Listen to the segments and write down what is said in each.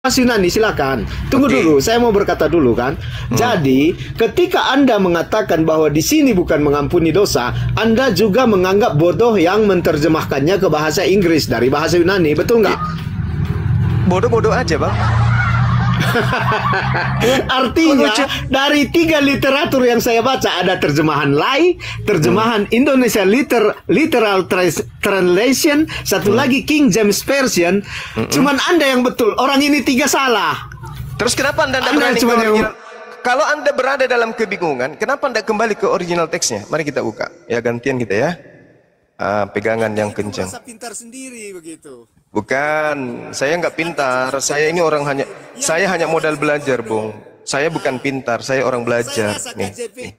Mas Yunani, silakan. Tunggu dulu, saya mau berkata dulu kan. Jadi, ketika Anda mengatakan bahwa di sini bukan mengampuni dosa, Anda juga menganggap bodoh yang menerjemahkannya ke bahasa Inggris dari bahasa Yunani, betul nggak? Bodoh-bodoh aja, Bang. Artinya dari 3 literatur yang saya baca, ada terjemahan Lai, terjemahan Indonesia literal translation, satu lagi King James Version. Cuman Anda yang betul, orang ini 3 salah. Terus kenapa Anda berani kalau Anda berada dalam kebingungan, kenapa Anda kembali ke original teksnya? Mari kita buka. Ya, gantian kita ya. Pegangan yang kencang. Pintar sendiri begitu. Bukan, saya nggak pintar. Saya ini orang saya hanya modal belajar, Bung. Saya bukan pintar, saya orang belajar. Nih.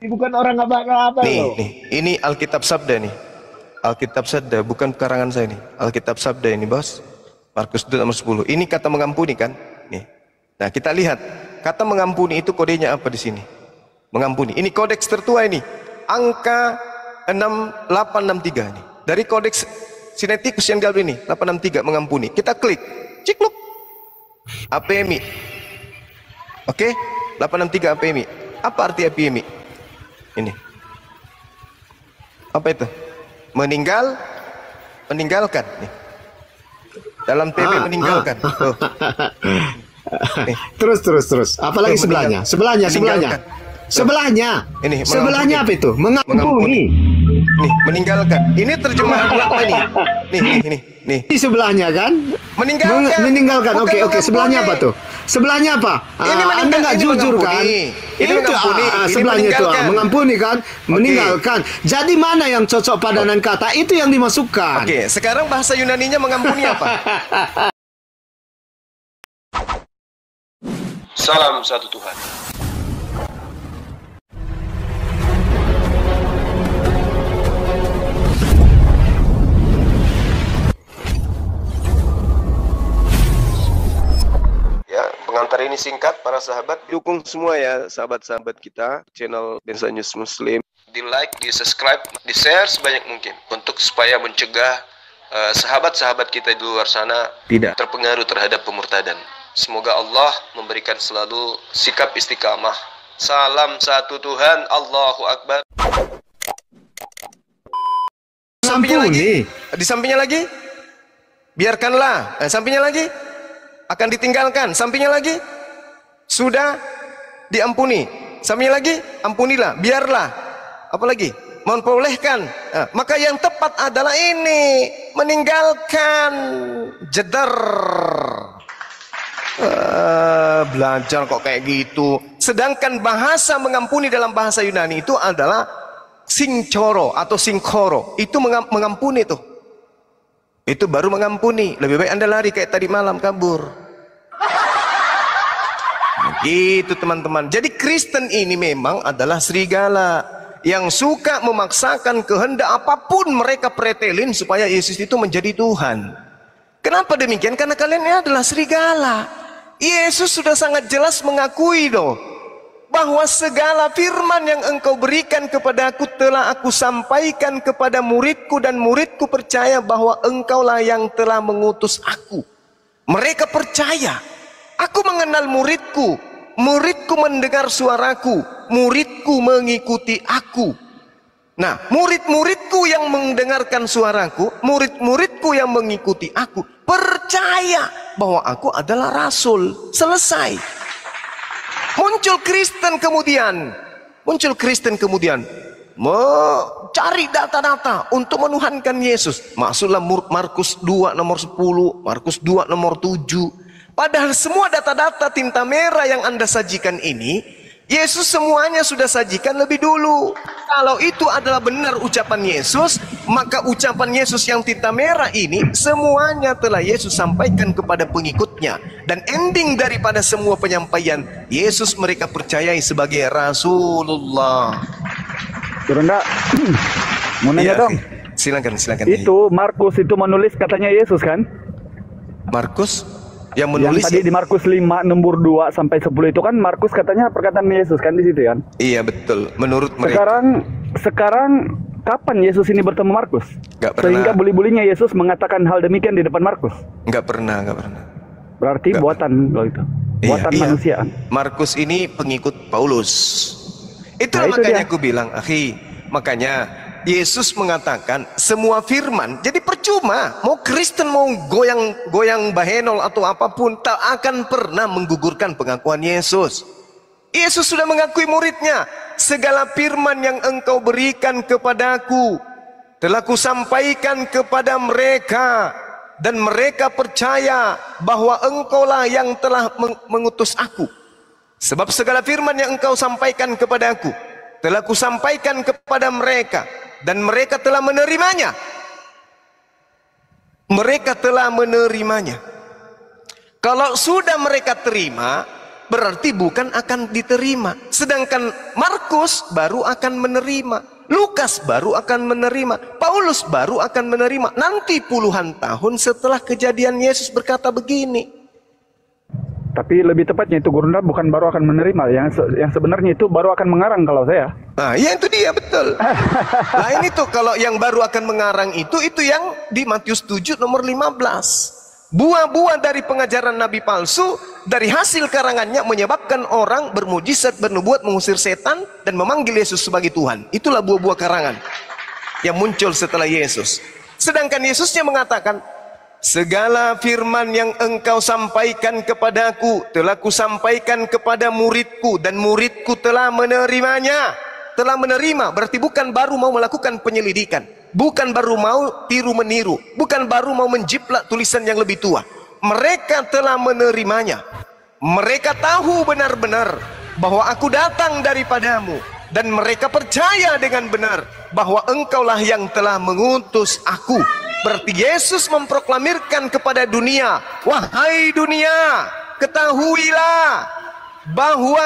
Bukan orang apa-apa. Nih, ini Alkitab Sabda nih. Alkitab Sabda, bukan karangan saya nih. Alkitab Sabda ini, Bos. Markus 2 nomor 10. Ini kata mengampuni kan? Nih. Nah, kita lihat kata mengampuni itu kodenya apa di sini? Mengampuni. Ini kodeks tertua ini. Angka 6863 nih. Dari kodeks Sinaiticus yang diambil ini 863 mengampuni. Kita klik, cikluk. APMI. Oke, 863 APMI. Apa arti APMI? Ini. Apa itu? Meninggalkan nih. Dalam TB meninggalkan. Oh. Terus. Apalagi sebelahnya? Sebelahnya. Ini sebelahnya apa itu? Mengampuni. Nih, meninggalkan. Ini terjemahan apa ini? Nih. Di sebelahnya kan? Meninggalkan. Oke. Sebelahnya apa tuh? Sebelahnya apa? Anda nggak jujur kan? Ini mengampuni. Sebelahnya itu mengampuni kan? Meninggalkan. Jadi mana yang cocok padanan kata itu yang dimasukkan? Oke, sekarang bahasa Yunaninya mengampuni apa? Salam satu Tuhan. Ya, pengantar ini singkat, para sahabat. Dukung semua ya, sahabat-sahabat kita, channel Densa News Muslim. Di like, di subscribe, di share sebanyak mungkin. Untuk supaya mencegah sahabat-sahabat kita di luar sana tidak terpengaruh terhadap pemurtadan. Semoga Allah memberikan selalu sikap istiqamah. Salam satu Tuhan, Allahu Akbar. Sampingnya lagi. Di sampingnya lagi. Biarkanlah. Sampingnya lagi. Akan ditinggalkan. Sampingnya lagi. Sudah diampuni. Sampingnya lagi. Ampunilah. Biarlah. Apalagi? Memperbolehkan. Maka yang tepat adalah ini. Meninggalkan. Jedar. Belajar kok kayak gitu. Sedangkan bahasa mengampuni dalam bahasa Yunani itu adalah singcoro atau singkoro. Itu mengampuni tuh. Itu baru mengampuni. Lebih baik Anda lari kayak tadi malam kabur. Gitu teman-teman. Jadi Kristen ini memang adalah serigala yang suka memaksakan kehendak apapun mereka pretelin supaya Yesus itu menjadi Tuhan. Kenapa demikian? Karena kalian ini adalah serigala. Yesus sudah sangat jelas mengakui bahwa segala firman yang engkau berikan kepadaku telah aku sampaikan kepada muridku, dan muridku percaya bahwa engkaulah yang telah mengutus aku. Mereka percaya. Aku mengenal muridku, muridku mendengar suaraku, muridku mengikuti aku. Nah, murid-muridku yang mendengarkan suaraku, murid-muridku yang mengikuti aku, percaya bahwa aku adalah rasul. Selesai. Muncul Kristen kemudian mencari data-data untuk menuhankan Yesus. Maksudlah Markus 2 nomor 10, Markus 2 nomor 7. Padahal semua data-data tinta merah yang Anda sajikan ini, Yesus semuanya sudah sajikan lebih dulu. Kalau itu adalah benar ucapan Yesus, maka ucapan Yesus yang tinta merah ini semuanya telah Yesus sampaikan kepada pengikutnya. Dan ending daripada semua penyampaian, Yesus mereka percayai sebagai Rasulullah. Turunda, mau nanya dong. Silakan. Itu Markus itu menulis katanya Yesus kan? Markus yang menulis yang tadi di Markus 5 nomor 2 sampai 10 itu kan Markus katanya perkataan Yesus kan di situ kan? Iya betul, menurut mereka. Sekarang kapan Yesus ini bertemu Markus? Nggak pernah. Sehingga bully-bulinya Yesus mengatakan hal demikian di depan Markus? Nggak pernah. Berarti buatan kalau itu. Buatan manusia. Markus ini pengikut Paulus. Itulah makanya aku bilang, akhi, makanya Yesus mengatakan semua firman. Jadi percuma mau Kristen mau goyang bahenol atau apapun, tak akan pernah menggugurkan pengakuan Yesus. Yesus sudah mengakui muridnya, segala firman yang engkau berikan kepadaku telah kusampaikan kepada mereka, dan mereka percaya bahwa engkaulah yang telah mengutus aku. Sebab segala firman yang engkau sampaikan kepadaku telah kusampaikan kepada mereka, dan mereka telah menerimanya. Mereka telah menerimanya. Kalau sudah mereka terima, berarti bukan akan diterima. Sedangkan Markus baru akan menerima, Lukas baru akan menerima, Paulus baru akan menerima. Nanti puluhan tahun setelah kejadian Yesus berkata begini. Tapi lebih tepatnya itu Gurunda bukan baru akan menerima, yang sebenarnya itu baru akan mengarang kalau saya. Nah, ya itu dia betul. Nah ini tuh kalau yang baru akan mengarang itu yang di Matius 7 nomor 15. Buah-buah dari pengajaran nabi palsu dari hasil karangannya menyebabkan orang bermujizat, bernubuat, mengusir setan dan memanggil Yesus sebagai Tuhan. Itulah buah-buah karangan yang muncul setelah Yesus. Sedangkan Yesusnya mengatakan, segala firman yang engkau sampaikan kepadaku telah kusampaikan kepada muridku, dan muridku telah menerimanya. Telah menerima berarti bukan baru mau melakukan penyelidikan, bukan baru mau tiru meniru, bukan baru mau menjiplak tulisan yang lebih tua. Mereka telah menerimanya. Mereka tahu benar-benar bahwa aku datang daripadamu, dan mereka percaya dengan benar bahwa engkaulah yang telah mengutus aku. Berarti Yesus memproklamirkan kepada dunia, wahai dunia, ketahuilah bahwa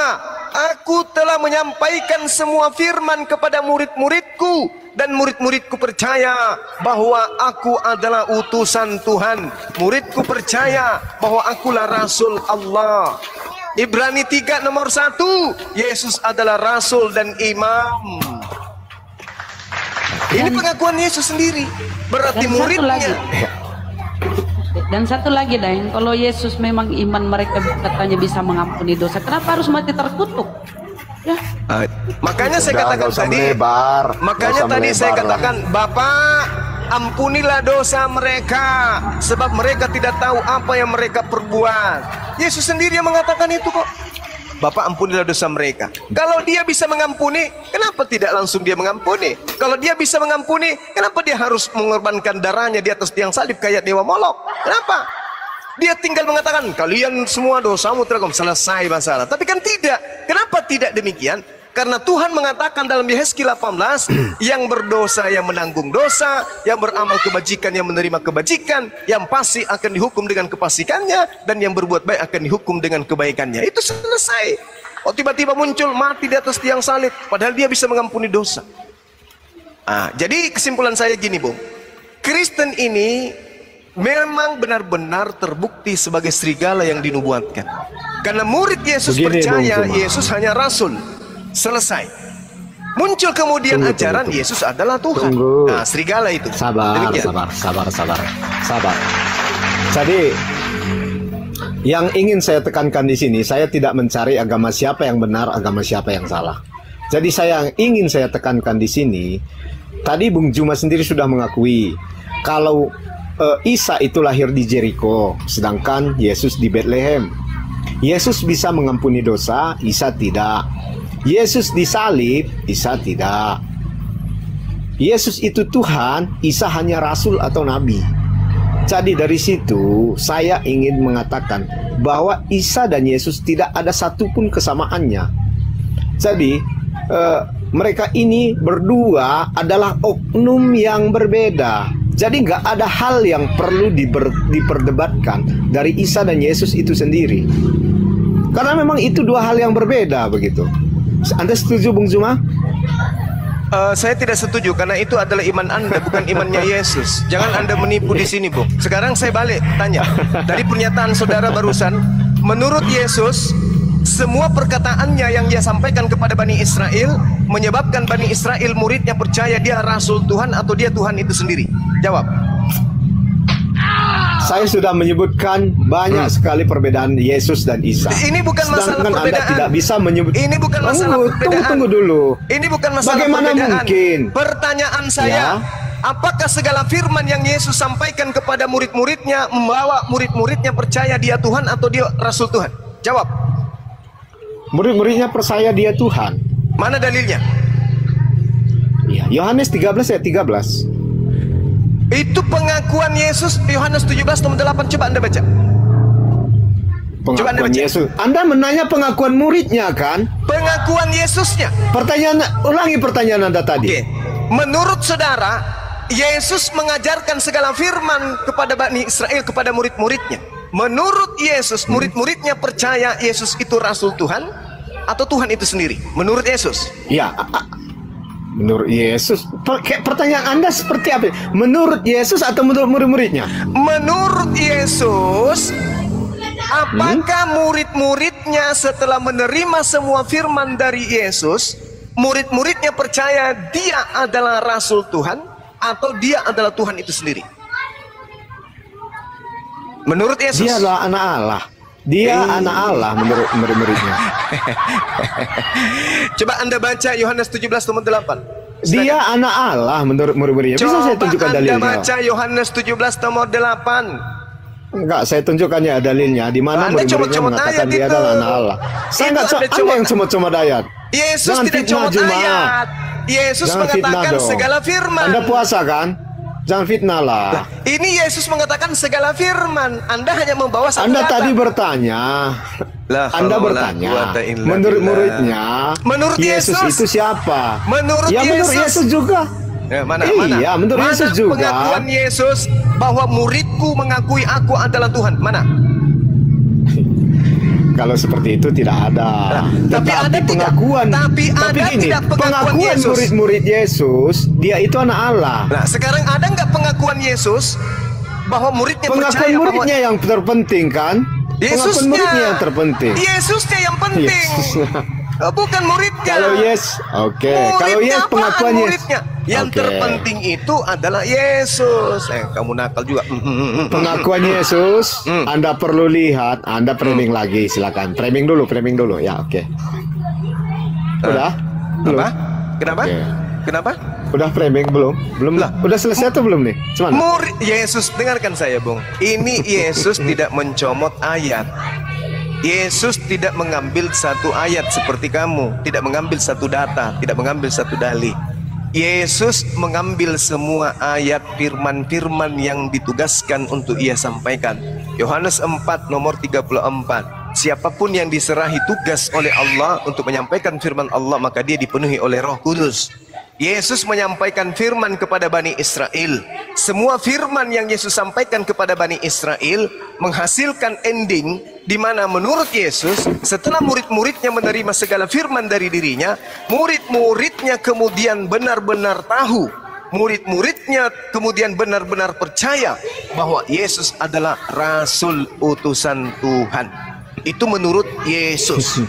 aku telah menyampaikan semua firman kepada murid-muridku, dan murid-muridku percaya bahwa aku adalah utusan Tuhan. Muridku percaya bahwa akulah Rasul Allah. Ibrani 3 nomor 1, Yesus adalah Rasul dan Imam. Ini pengakuan Yesus sendiri. Berarti muridnya. Dan satu lagi, Dain, kalau Yesus memang iman mereka katanya bisa mengampuni dosa, kenapa harus mati terkutuk? Ya. Makanya saya katakan tadi, saya katakan, Bapak, ampunilah dosa mereka, sebab mereka tidak tahu apa yang mereka perbuat. Yesus sendiri yang mengatakan itu kok. Bapak, ampunilah dosa mereka. Kalau dia bisa mengampuni, kenapa tidak langsung dia mengampuni? Kalau dia bisa mengampuni, kenapa dia harus mengorbankan darahnya di atas tiang salib kayak Dewa Molok? Kenapa? Dia tinggal mengatakan, kalian semua dosamu telah selesai masalah. Tapi kan tidak. Kenapa tidak demikian? Karena Tuhan mengatakan dalam Yehezkiel 18, yang berdosa yang menanggung dosa, yang beramal kebajikan yang menerima kebajikan, yang pasti akan dihukum dengan kefasikannya, dan yang berbuat baik akan dihukum dengan kebaikannya. Itu selesai. Oh, tiba-tiba muncul mati di atas tiang salib, padahal dia bisa mengampuni dosa. Jadi kesimpulan saya gini, Bung. Kristen ini memang benar-benar terbukti sebagai serigala yang dinubuatkan. Karena murid Yesus percaya Yesus hanya Rasul. Selesai. Muncul kemudian ajaran Yesus adalah Tuhan. Nah, serigala itu. Sabar. Jadi yang ingin saya tekankan di sini, saya tidak mencari agama siapa yang benar, agama siapa yang salah. Jadi saya ingin saya tekankan di sini, tadi Bung Juma sendiri sudah mengakui kalau Isa itu lahir di Jericho, sedangkan Yesus di Bethlehem. Yesus bisa mengampuni dosa, Isa tidak. Yesus disalib, Isa tidak. Yesus itu Tuhan, Isa hanya rasul atau nabi. Jadi dari situ saya ingin mengatakan bahwa Isa dan Yesus tidak ada satupun kesamaannya. Jadi mereka ini berdua adalah oknum yang berbeda. Jadi nggak ada hal yang perlu diperdebatkan dari Isa dan Yesus itu sendiri. Karena memang itu dua hal yang berbeda begitu. Anda setuju, Bung Zuma? Saya tidak setuju karena itu adalah iman Anda, bukan imannya Yesus. Jangan Anda menipu di sini, Bung. Sekarang saya balik tanya. Dari pernyataan saudara barusan, menurut Yesus, semua perkataannya yang dia sampaikan kepada Bani Israel menyebabkan Bani Israel muridnya percaya dia Rasul Tuhan atau dia Tuhan itu sendiri. Jawab. Saya sudah menyebutkan banyak sekali perbedaan Yesus dan Isa. Ini bukan masalah Sedangkan perbedaan. Anda tidak bisa menyebut. Ini bukan masalah perbedaan. Tunggu dulu. Ini bukan masalah Bagaimana perbedaan. mungkin? Pertanyaan saya, Ya. apakah segala firman yang Yesus sampaikan kepada murid-muridnya membawa murid-muridnya percaya dia Tuhan atau dia Rasul Tuhan? Jawab. Murid-muridnya percaya dia Tuhan. Mana dalilnya? Ya, Yohanes 13 ayat 13. Itu pengakuan Yesus, Yohanes 17 nomor 8. Coba Anda baca. Coba Anda Pengakuan baca. Yesus. Anda menanya pengakuan muridnya kan? Pengakuan Yesusnya. Ulangi pertanyaan Anda tadi. Oke. Menurut saudara, Yesus mengajarkan segala firman kepada Bani Israel, kepada murid-muridnya. Menurut Yesus, murid-muridnya percaya Yesus itu Rasul Tuhan atau Tuhan itu sendiri? Menurut Yesus. Ya, menurut Yesus. Pertanyaan Anda seperti apa? Menurut Yesus atau menurut murid-muridnya? Menurut Yesus, apakah murid-muridnya setelah menerima semua firman dari Yesus, murid-muridnya percaya dia adalah Rasul Tuhan atau dia adalah Tuhan itu sendiri? Menurut Yesus. Dia adalah anak Allah. Dia anak Allah menurut murid-muridnya. Coba Anda baca Yohanes 17 nomor 8. Dia anak Allah menurut murid-muridnya. Bisa saya tunjukkan Anda dalilnya? baca Yohanes 17 nomor 8. Enggak, saya tunjukkan ya dalilnya di mana Anda murid-muridnya comot-comot mengatakan ayat dia itu. adalah anak Allah. Saya Itu enggak Anda Anda yang comot-comot ayat. Yesus Jangan tidak fitnah comot Jemaah. ayat. Yesus Jangan fitnah mengatakan dong. segala firman. Anda puasa kan? Jangan fitnah lah. Ini Yesus mengatakan segala firman. Anda hanya membawa satu Anda kata. tadi bertanya. La Anda haula bertanya wala quwata illa menurut billah. muridnya Menurut Yesus Yesus. itu siapa? Menurut ya menurut Yesus. Yesus juga. Mana? Iya, menurut Mana Yesus juga. pengakuan Yesus bahwa muridku mengakui aku adalah Tuhan? Mana? Kalau seperti itu tidak ada. Tapi ada tidak? pengakuan. Tapi ada gini, tidak pengakuan pengakuan Yesus? murid-murid Yesus, dia itu anak Allah. Nah, sekarang ada nggak pengakuan Yesus bahwa muridnya Pengakuan percaya muridnya yang terpenting kan? Yesusnya. Pengakuan muridnya yang terpenting. Yesusnya yang penting. Yesusnya. Bukan muridnya. Kalau yes, oke. Muridnya Kalau yes apaan pengakuan yes. muridnya? Yang Oke. terpenting itu adalah Yesus. Kamu nakal juga. Pengakuan Yesus, Anda perlu lihat. Anda framing lagi, silakan. Framing dulu, ya, oke. Udah? Belum? Apa? Kenapa? Oke. Kenapa? Udah framing belum? Belum lah. Udah selesai atau belum nih? Cuman. Murid Yesus, dengarkan saya, Bung. Ini Yesus tidak mencomot ayat. Yesus tidak mengambil satu ayat seperti kamu, tidak mengambil satu data, tidak mengambil satu dalih. Yesus mengambil semua ayat firman-firman yang ditugaskan untuk ia sampaikan. Yohanes 4 nomor 34. Siapapun yang diserahi tugas oleh Allah untuk menyampaikan firman Allah, maka dia dipenuhi oleh Roh Kudus. Yesus menyampaikan firman kepada Bani Israel. Semua firman yang Yesus sampaikan kepada Bani Israel menghasilkan ending di mana menurut Yesus, setelah murid-muridnya menerima segala firman dari dirinya, murid-muridnya kemudian benar-benar tahu, murid-muridnya kemudian benar-benar percaya bahwa Yesus adalah Rasul utusan Tuhan. Itu menurut Yesus.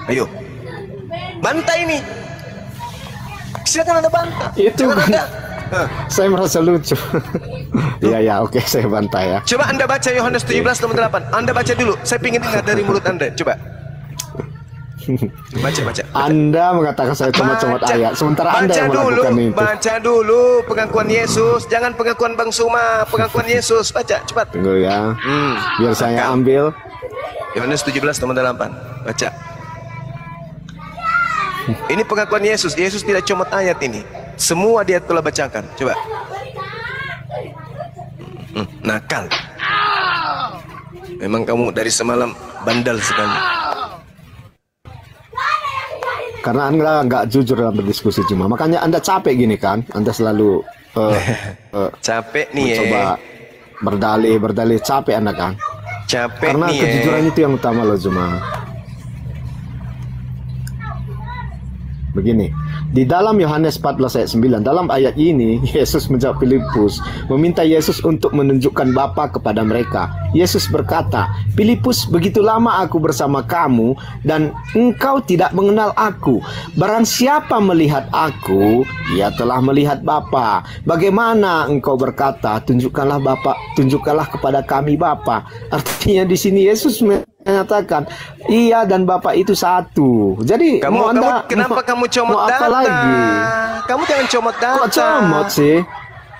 Ayo, bantai ini. Silakan Anda bantah. Itu Jangan kan. Anda. Saya merasa lucu. Ya, oke, saya bantah ya. Coba Anda baca Yohanes 17 nomor 8. Anda baca dulu. Saya ingin dengar dari mulut Anda. Coba. Baca. Anda mengatakan saya comot-comot ayat, sementara Anda yang melakukan itu. Baca dulu pengakuan Yesus. Jangan pengakuan Bang Suma. Pengakuan Yesus. Baca, cepat. Tunggu ya. Biar saya ambil. Yohanes 17 nomor 8. Baca. Ini pengakuan Yesus. Yesus tidak comot ayat ini. Semua dia telah bacakan. Coba. Nakal. Memang kamu dari semalam bandel sekali. Karena Anda nggak jujur dalam berdiskusi cuma. Makanya Anda capek gini kan? Anda selalu Capek nih mencoba berdalih capek Anda kan? Capek Karena nih kejujuran itu yang utama loh cuma. Begini, di dalam Yohanes 14 ayat 9, dalam ayat ini Yesus menjawab Filipus, meminta Yesus untuk menunjukkan Bapa kepada mereka. Yesus berkata, Filipus, begitu lama aku bersama kamu dan engkau tidak mengenal aku. Barang siapa melihat aku, ia telah melihat Bapa. Bagaimana engkau berkata, tunjukkanlah Bapa, tunjukkanlah kepada kami Bapa. Artinya di sini Yesus menyatakan ia dan Bapa itu satu. Jadi kenapa kamu comot mau apa data? lagi? Kamu jangan comot data. Kok comot sih?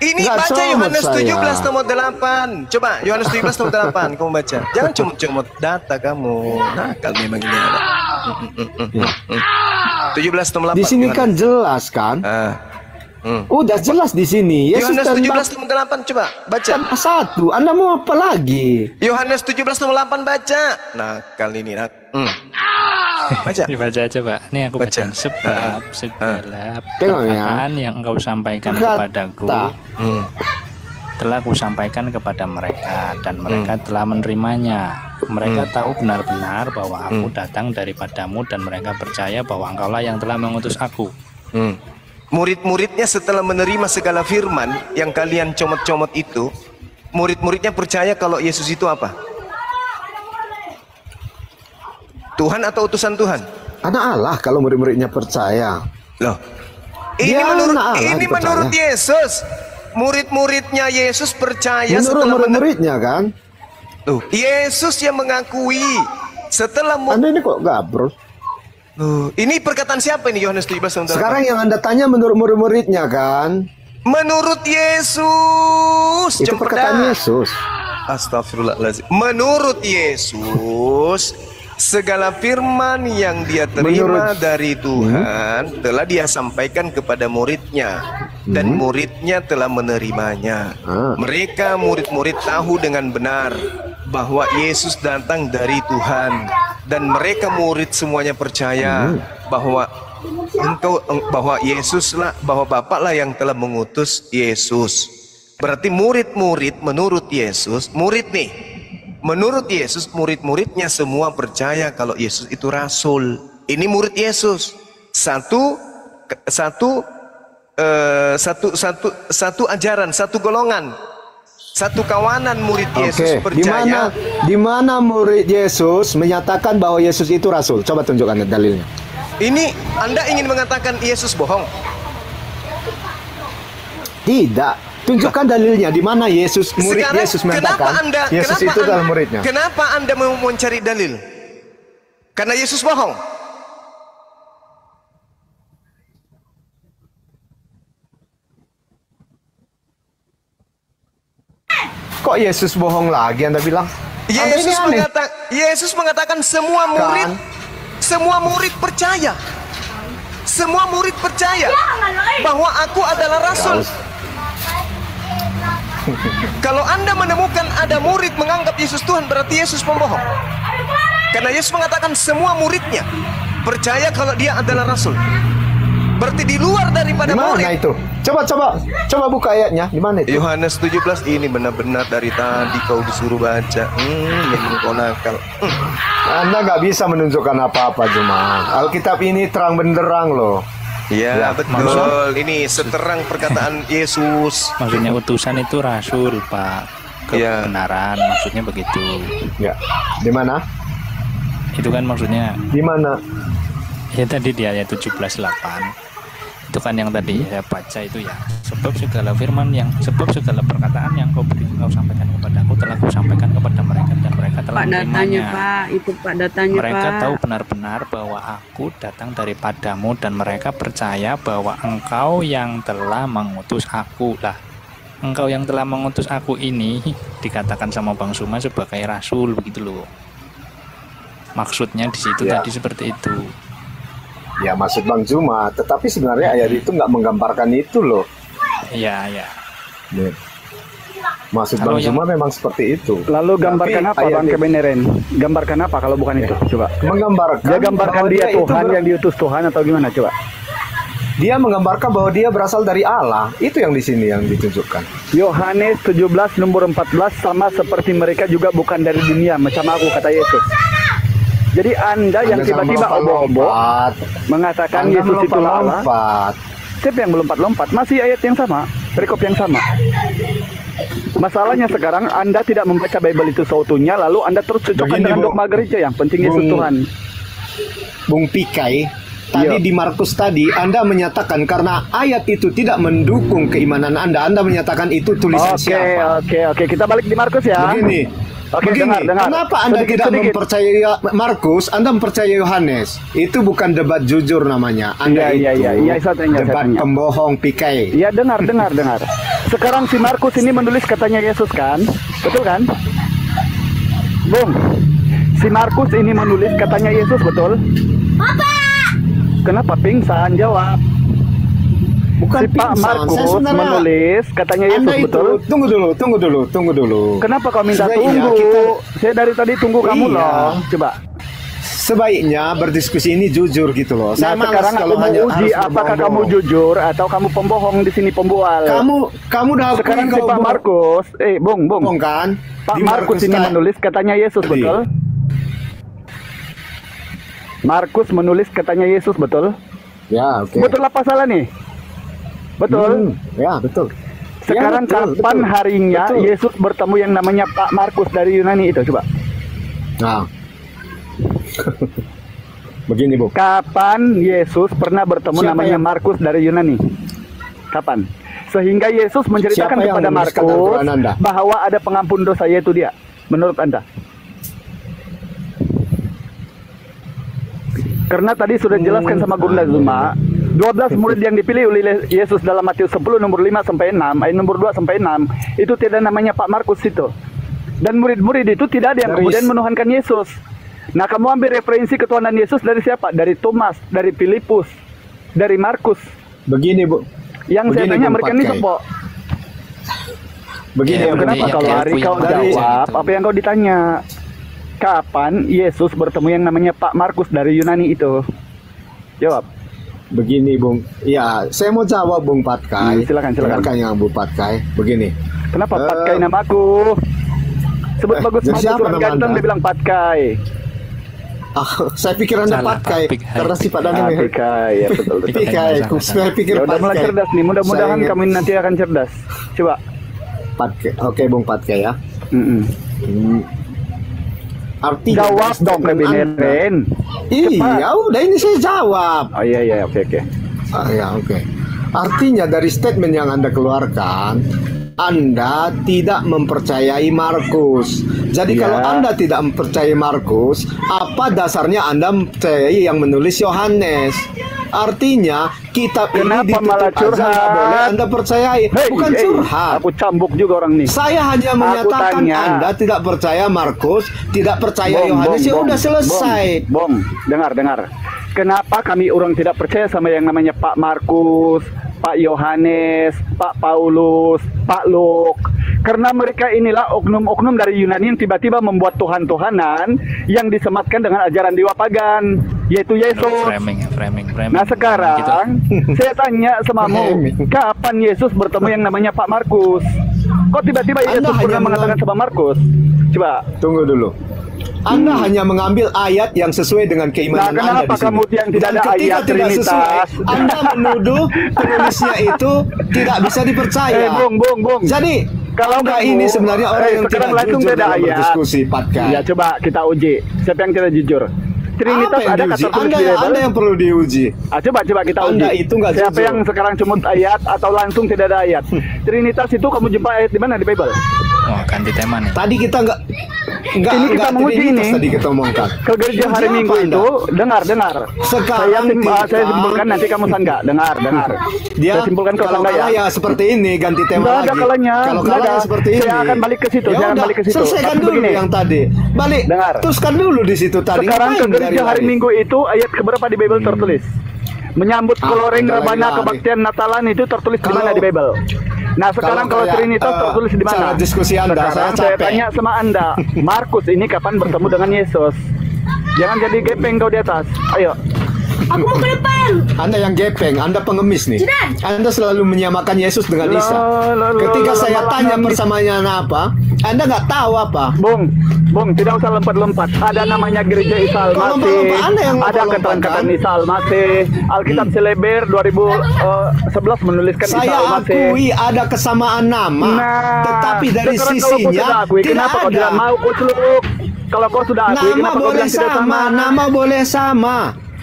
Ini Nggak baca comot Yohanes saya. 17 nomor 8. Coba Yohanes 17 nomor 8 kamu baca. Jangan comot-comot data kamu. Nakal memang ini anak. 17 nomor 8. Di sini kan jelas kan? Udah jelas di sini. Yesus Yohanes dan 17 nomor 8 coba baca. Bapa satu. Anda mau apa lagi? Yohanes 17 nomor 8 baca. Nah, kali ini baca. Dibaca coba. Ini aku baca. Sebab segala perkataan yang engkau sampaikan kepadaku telah aku sampaikan kepada mereka dan mereka telah menerimanya. Mereka tahu benar-benar bahwa aku datang daripadamu dan mereka percaya bahwa engkaulah yang telah mengutus aku. Murid-muridnya setelah menerima segala firman yang kalian comot-comot itu, murid-muridnya percaya kalau Yesus itu apa? Tuhan atau utusan Tuhan? Anak Allah kalau murid-muridnya percaya. Loh, ini Dia menurut anak Allah ini dipercaya. menurut Yesus. Murid-muridnya Yesus percaya Menurut setelah murid-muridnya kan? Tuh, Yesus yang mengakui setelah Anda ini kok gabrol? ini perkataan siapa ini Yohanes 17 ayat 8? Sekarang yang Anda tanya menurut murid-muridnya kan? Menurut Yesus. Itu Jemput perkataan dah. Yesus. Astagfirullahaladzim. Menurut Yesus, segala firman yang dia terima dari Tuhan telah dia sampaikan kepada muridnya dan muridnya telah menerimanya. Mereka murid-murid tahu dengan benar bahwa Yesus datang dari Tuhan dan mereka murid semuanya percaya bahwa bahwa Yesuslah, bahwa Bapaklah yang telah mengutus Yesus. Berarti murid-murid menurut Yesus, menurut Yesus, murid-muridnya semua percaya kalau Yesus itu rasul. Ini murid Yesus. Satu ajaran, satu golongan, satu kawanan murid Yesus percaya. Di mana murid Yesus menyatakan bahwa Yesus itu rasul? Coba tunjukkan dalilnya. Ini Anda ingin mengatakan Yesus bohong? Tidak. Tunjukkan dalilnya di mana Yesus murid Sekarang, Yesus mengatakan Yesus itu adalah muridnya. Kenapa Anda mau mencari dalil? Karena Yesus bohong. Kok Yesus bohong lagi Anda bilang? Yesus mengatakan semua murid percaya. Semua murid percaya bahwa aku adalah rasul. Kalau Anda menemukan ada murid menganggap Yesus Tuhan, berarti Yesus pembohong. Karena Yesus mengatakan semua muridnya percaya kalau dia adalah rasul. Berarti di luar daripada murid. Mana itu? Coba buka ayatnya. Di mana itu? Yohanes 17 ini benar-benar dari tadi kau disuruh baca. Memang kau nakal. Anda nggak bisa menunjukkan apa-apa Jemaat. Alkitab ini terang benderang loh. Ya, betul. Ini seterang perkataan Yesus. Maksudnya utusan itu rasul, Pak. Kebenaran, maksudnya begitu. Ya. Di mana? Itu kan maksudnya. Di mana? Ya tadi di ayat 17:8. Itu kan yang tadi saya baca itu ya. Sebab segala perkataan yang kau sampaikan kepadaku telah kau sampaikan kepada mereka dan mereka telah menerimanya. Pak, itu Pak datanya, mereka Pak. tahu benar-benar bahwa aku datang daripadamu dan mereka percaya bahwa engkau yang telah mengutus aku. Lah, engkau yang telah mengutus aku ini dikatakan sama Bang Suma sebagai rasul begitu loh. Maksudnya di situ tadi seperti itu. Ya maksud Bang Zuma, tetapi sebenarnya ayat itu nggak menggambarkan itu loh. Iya. Maksud Bang Zuma memang seperti itu. Lalu gambarkan apa Bang Kebeneran? Gambarkan apa kalau bukan itu? Coba. Menggambarkan. Dia gambarkan dia Tuhan yang diutus Tuhan atau gimana coba? Dia menggambarkan bahwa dia berasal dari Allah. Itu yang di sini yang ditunjukkan. Yohanes 17 nomor 14 sama seperti mereka juga bukan dari dunia macam aku kata Yesus. Jadi Anda yang tiba-tiba obok-obok mengatakan Anda Yesus itu Allah. melompat-lompat. Siapa yang melompat-lompat? Masih ayat yang sama, perikop yang sama. Masalahnya sekarang Anda tidak membaca Bible itu seutuhnya, lalu Anda terus cocokkan Begini, dengan Bu. dogma gereja yang penting Yesus Bung- Tuhan. Bung Pikai, tadi Iya. di Markus tadi Anda menyatakan karena ayat itu tidak mendukung keimanan Anda menyatakan itu tulisan siapa? Oke, kita balik di Markus ya. Begini. Oke, Begini, dengar. kenapa Anda tidak Sedikit. mempercayai Markus, Anda mempercayai Yohanes? Itu bukan debat jujur namanya. Anda Iya, saya tanya. debat pembohong Pikai. Iya, dengar. Sekarang si Markus ini menulis katanya Yesus kan? Betul kan? Bung, si Markus ini menulis katanya Yesus, betul? Kenapa pingsan? Jawab. Bukan Si Pak pingsan. Markus Saya sebenarnya- menulis katanya Yesus, Anda itu, betul? tunggu dulu. Kenapa kau minta Sebaiknya tunggu? kita- Saya dari tadi tunggu kamu Iya. loh. Coba. Sebaiknya berdiskusi ini jujur gitu loh. Nah, malas sekarang aku kalau mau hanya uji harus apakah kamu berbohong. jujur atau kamu pembohong di sini, pembual. Kamu udah akui Sekarang si kalau Pak Markus, Bung. bohong kan? Pak Di Markus ini tadi. menulis katanya Yesus, Tadi. betul? Markus menulis katanya Yesus, betul? Ya, oke. Betul apa salah nih? Betul. Ya, betul. Sekarang Ya, betul, kapan betul. harinya Betul. Yesus bertemu yang namanya Pak Markus dari Yunani itu? Coba. Nah. Begini, Bu. Kapan Yesus pernah bertemu Siapa namanya yang- Markus dari Yunani? Kapan? Sehingga Yesus menceritakan Siapa yang kepada menuliskan Markus Al-Quran Anda? bahwa ada pengampun dosa, yaitu dia. Menurut Anda? Karena tadi sudah jelaskan sama Gunda Zuma, 12 murid yang dipilih oleh Yesus dalam Matius 10 nomor 5 sampai 6, ayat nomor 2 sampai 6, itu tidak namanya Pak Markus itu. Dan murid-murid itu tidak ada yang Dari- kemudian menuhankan Yesus. Nah, kamu ambil referensi ketuhanan Yesus dari siapa? Dari Thomas, dari Filipus, dari Markus. Begini, Bu. Yang saya Begini, tanya Bung mereka ini Patkai. sepo. Begini, Ya, Bu. Kenapa yang kalau hari diakui kau yang jawab itu. apa yang kau ditanya? Kapan Yesus bertemu yang namanya Pak Markus dari Yunani itu? Jawab. Begini, Bung. Ya, saya mau jawab, Bung Patkai. Silakan. Dengarkan yang Bung Patkai. Begini. Kenapa Eh, Patkai namaku? Sebut bagus jadi siapa orang nama ganteng Anda? dia bilang Patkai. Saya pikir Anda Salah, Patkai Pak. Pikai. karena sifat Anda mirip. Patkai, ya betul. Pikai. Saya pikir Ya udah mulai Patkai. cerdas nih, mudah-mudahan Saya kami nanti akan cerdas. Coba. Patkai. Oke, Bung Patkai ya. Mm-mm. Artinya Jawab dari dong, statement Anda- Ren. Iya, udah ini saya jawab. Oh iya, oke. Ya, oke. Artinya dari statement yang Anda keluarkan, Anda tidak mempercayai Markus. Jadi Ya. kalau Anda tidak mempercayai Markus, apa dasarnya Anda mempercayai yang menulis Yohanes? Artinya kitab Kenapa ini ditutup malah aja curhat? nggak boleh Anda percayai. Bukan curhat. Aku cambuk juga orang nih. Saya hanya menyatakan tanya. Anda tidak percaya Markus, tidak percaya Yohanes, ya udah selesai. Bong, dengar. Kenapa kami orang tidak percaya sama yang namanya Pak Markus, Pak Yohanes, Pak Paulus, Pak Luk? Karena mereka inilah oknum-oknum dari Yunani yang tiba-tiba membuat Tuhan-Tuhanan yang disematkan dengan ajaran dewa pagan, yaitu Yesus. Framing. Nah sekarang saya tanya samamu, kapan Yesus bertemu yang namanya Pak Markus? Kok tiba-tiba Anda Yesus hanya pernah mengatakan sama Markus? Coba. Tunggu dulu. Anda hanya mengambil ayat yang sesuai dengan keimanan Nah, Anda kenapa di sini. kemudian tidak Dan ada ketika ayat tidak Trinitas? sesuai, Anda menuduh penulisnya itu tidak bisa dipercaya. Bung. Jadi, Kalau Anda kamu- ini sebenarnya orang yang sekarang tidak langsung jujur beda dalam ayat. berdiskusi, Patkai. Ya coba kita uji. Siapa yang tidak jujur? Trinitas Apa yang ada diuji? kata tulis di Anda Bible? yang perlu diuji. Coba kita uji. Anda itu nggak Siapa jujur. yang sekarang cumut ayat atau langsung tidak ada ayat? Trinitas itu kamu jumpa ayat di mana di Bible? Oh, ganti tema nih. Tadi kita nggak Ini kita menguji Trinitas ini. tadi kita omongkan. Ke gereja hari Siapa Minggu Anda? itu dengar. Sekarang Saya simpulkan nanti kamu sangga. Dengar. Dia Saya simpulkan kau kalau sangga kalah ya. ya seperti ini, ganti tema Nggak lagi. ada kalahnya, Kalau nggak kalah ada. ya seperti ini. Saya akan balik ke situ, Ya saya akan udah, balik ke situ. Selesaikan Tapi dulu begini. yang tadi. Balik. Dengar. Teruskan dulu di situ tadi. Sekarang ke Ngapain gereja hari lari-lari? Minggu itu ayat keberapa di Bible tertulis? Menyambut koloreng Anda rebana lari-lari. kebaktian Natalan itu tertulis di mana Kalau- di Bible? Nah sekarang kalau kayak, Trinitas tertulis di mana? cara diskusi Anda, Sekarang saya saya capek. tanya sama Anda, Markus ini kapan bertemu dengan Yesus? Jangan jadi gepeng kau di atas. Ayo. Aku mau ke depan. Anda yang gepeng, Anda pengemis nih. Anda selalu menyamakan Yesus dengan Isa. Loh, Ketika saya malah tanya nangis. persamaan apa, Anda nggak tahu apa? Bung, tidak usah lompat-lompat. Ada namanya gereja Isa Kalau Al-Masih, lompat-lompat, Anda yang ada lompat-lompat, keterangan kan? Isa Al-Masih. Alkitab Seleber 2011 menuliskan Isa Saya Al-Masih. akui ada kesamaan nama, tetapi dari sekarang kalau kau sisinya sudah akui, tidak kenapa kau ada. tidak mau kau celuk? Kalau kau sudah akui, Nama kenapa kau boleh bilang tidak sama, nama boleh sama.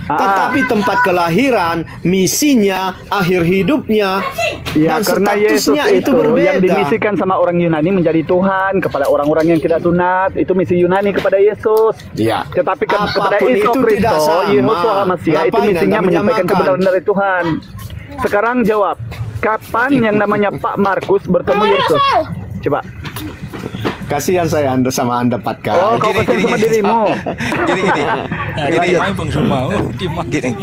Tetapi tempat kelahiran, misinya, akhir hidupnya, Ya, dan karena Yesus statusnya itu itu berbeda. yang dimisikan sama orang Yunani menjadi Tuhan kepada orang-orang yang tidak sunat, itu misi Yunani kepada Yesus. Ya. Tetapi kepada Apapun Yesus itu tidak Kristus, sama. Yehoshua HaMashiach, itu Ngapain misinya Anda menyampaikan menyamakan? kebenaran dari Tuhan. Sekarang jawab, kapan yang namanya Pak Markus bertemu Yesus? Coba. Kasihan saya Anda sama Anda Pat kali. Oh, kau kasihan sama dirimu.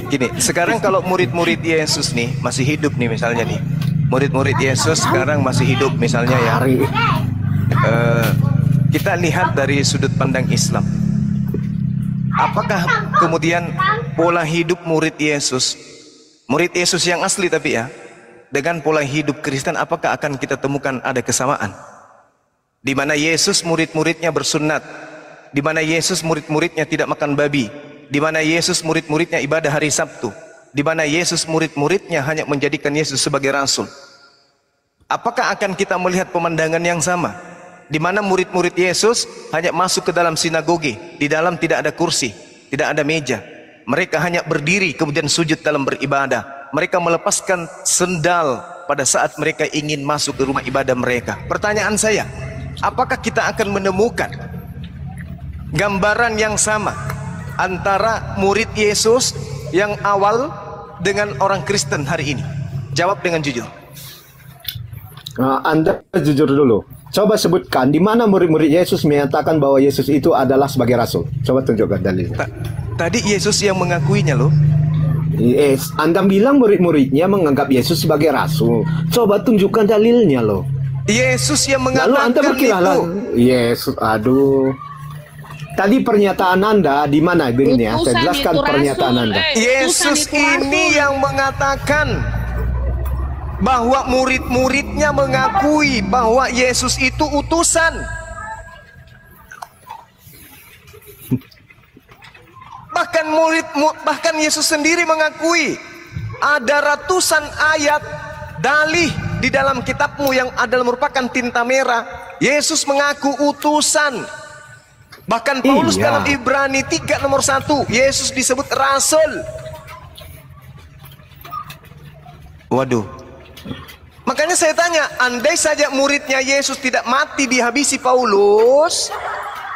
Gini. Sekarang kalau murid-murid Yesus nih masih hidup nih misalnya nih. Murid-murid Yesus sekarang masih hidup misalnya ya. Kita lihat dari sudut pandang Islam. Apakah kemudian pola hidup murid Yesus yang asli tapi ya, dengan pola hidup Kristen, apakah akan kita temukan ada kesamaan? Di mana Yesus murid-muridnya bersunat, di mana Yesus murid-muridnya tidak makan babi, di mana Yesus murid-muridnya ibadah hari Sabtu, di mana Yesus murid-muridnya hanya menjadikan Yesus sebagai rasul. Apakah akan kita melihat pemandangan yang sama? Di mana murid-murid Yesus hanya masuk ke dalam sinagoge, di dalam tidak ada kursi, tidak ada meja. Mereka hanya berdiri kemudian sujud dalam beribadah. Mereka melepaskan sendal pada saat mereka ingin masuk ke rumah ibadah mereka. Pertanyaan saya, apakah kita akan menemukan gambaran yang sama antara murid Yesus yang awal dengan orang Kristen hari ini? Jawab dengan jujur. Anda jujur dulu. Coba sebutkan di mana murid-murid Yesus menyatakan bahwa Yesus itu adalah sebagai rasul. Coba tunjukkan dalilnya. Tadi Yesus yang mengakuinya loh. Yes, Anda bilang murid-muridnya menganggap Yesus sebagai rasul. Coba tunjukkan dalilnya loh. Yesus yang mengatakan Lalu Anda berkiralah, Yesus, aduh. Tadi pernyataan Anda di mana begini ya? Saya jelaskan pernyataan Anda. Yesus ini yang mengatakan bahwa murid-muridnya mengakui bahwa Yesus itu utusan. Bahkan Yesus sendiri mengakui ada ratusan ayat dalih di dalam kitabmu yang adalah merupakan tinta merah. Yesus mengaku utusan. Bahkan Paulus dalam Ibrani 3 nomor 1, Yesus disebut rasul. Waduh. Makanya saya tanya, andai saja muridnya Yesus tidak mati dihabisi Paulus,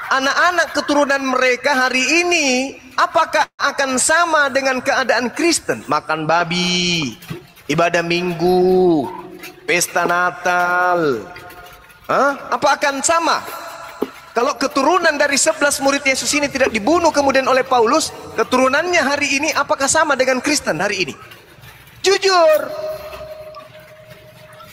anak-anak keturunan mereka hari ini apakah akan sama dengan keadaan Kristen? Makan babi, ibadah minggu, pesta Natal. Apa akan sama? Kalau keturunan dari 11 murid Yesus ini tidak dibunuh kemudian oleh Paulus, keturunannya hari ini apakah sama dengan Kristen hari ini? Jujur.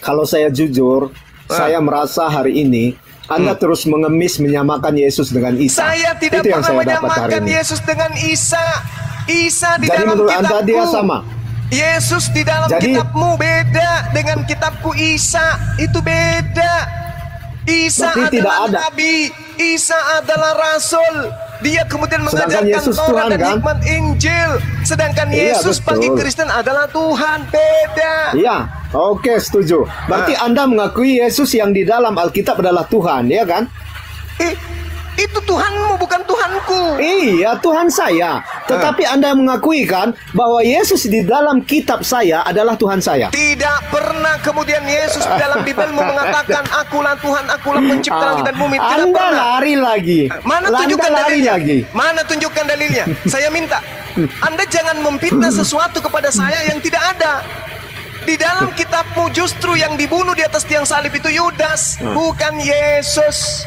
Kalau saya jujur, saya merasa hari ini Anda terus mengemis menyamakan Yesus dengan Isa. Saya tidak pernah menyamakan Yesus dengan Isa. Isa di Jadi dalam menurut kitabku. Anda dia sama? Yesus di dalam kitabmu beda dengan kitabku. Isa itu beda. Isa adalah nabi, Isa adalah rasul. Dia kemudian mengajarkan Taurat dan hikmat Injil. Sedangkan Yesus bagi Kristen adalah Tuhan. Beda. Iya, oke, setuju. Berarti Anda mengakui Yesus yang di dalam Alkitab adalah Tuhan, ya kan? Itu Tuhanmu, bukan Tuhanku. Iya, Tuhan saya. Tetapi Anda mengakui kan bahwa Yesus di dalam kitab saya adalah Tuhan saya. Tidak pernah kemudian Yesus di dalam Bibelmu mengatakan akulah Tuhan, akulah pencipta langit dan bumi. Tidak Anda pernah. lari lagi. Mana tunjukkan dalilnya? Mana tunjukkan dalilnya? Saya minta. Anda jangan memfitnah sesuatu kepada saya yang tidak ada. Di dalam kitabmu justru yang dibunuh di atas tiang salib itu Yudas, bukan Yesus.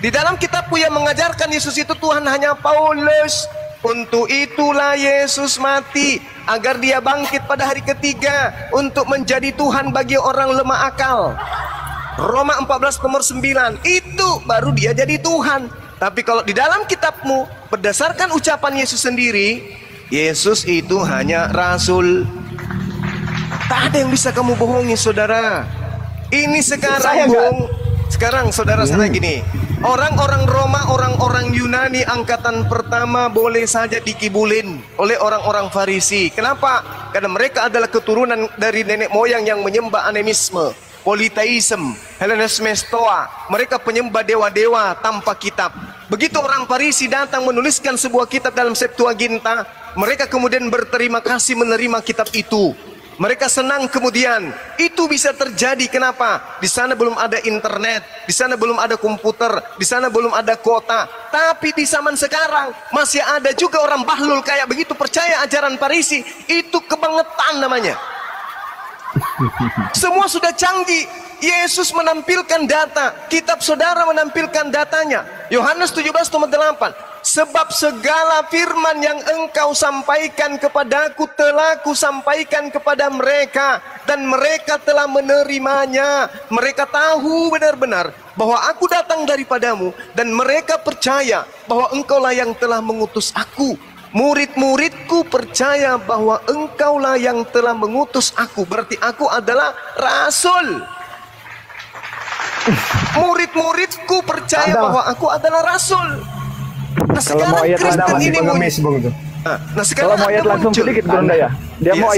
Di dalam kitabku yang mengajarkan Yesus itu Tuhan hanya Paulus. Untuk itulah Yesus mati, agar dia bangkit pada hari ketiga untuk menjadi Tuhan bagi orang lemah akal. Roma 14 nomor 9, itu baru dia jadi Tuhan. Tapi kalau di dalam kitabmu, berdasarkan ucapan Yesus sendiri, Yesus itu hanya rasul. Tak ada yang bisa kamu bohongi, saudara. Ini sekarang, Bung. Sekarang saudara-saudara gini, orang-orang Roma, orang-orang Yunani angkatan pertama boleh saja dikibulin oleh orang-orang Farisi. Kenapa? Karena mereka adalah keturunan dari nenek moyang yang menyembah animisme, politeisme, Hellenisme Stoa. Mereka penyembah dewa-dewa tanpa kitab. Begitu orang Farisi datang menuliskan sebuah kitab dalam Septuaginta, mereka kemudian berterima kasih menerima kitab itu. Mereka senang kemudian. Itu bisa terjadi. Kenapa? Di sana belum ada internet, di sana belum ada komputer, di sana belum ada kota. Tapi di zaman sekarang masih ada juga orang bahlul kayak begitu percaya ajaran Farisi. Itu kebangetan namanya. Semua sudah canggih. Yesus menampilkan data, kitab saudara menampilkan datanya. Yohanes 17:8. Sebab segala firman yang engkau sampaikan kepadaku telah kusampaikan kepada mereka, dan mereka telah menerimanya. Mereka tahu benar-benar bahwa aku datang daripadamu, dan mereka percaya bahwa engkaulah yang telah mengutus aku. Murid-muridku percaya bahwa engkaulah yang telah mengutus aku. Berarti aku adalah rasul. Murid-muridku percaya bahwa aku adalah rasul. Nah, kalau mau ayat Kristen ini pengemis bang itu. Kalau mau ayat langsung sedikit Bunda ya. Dia mau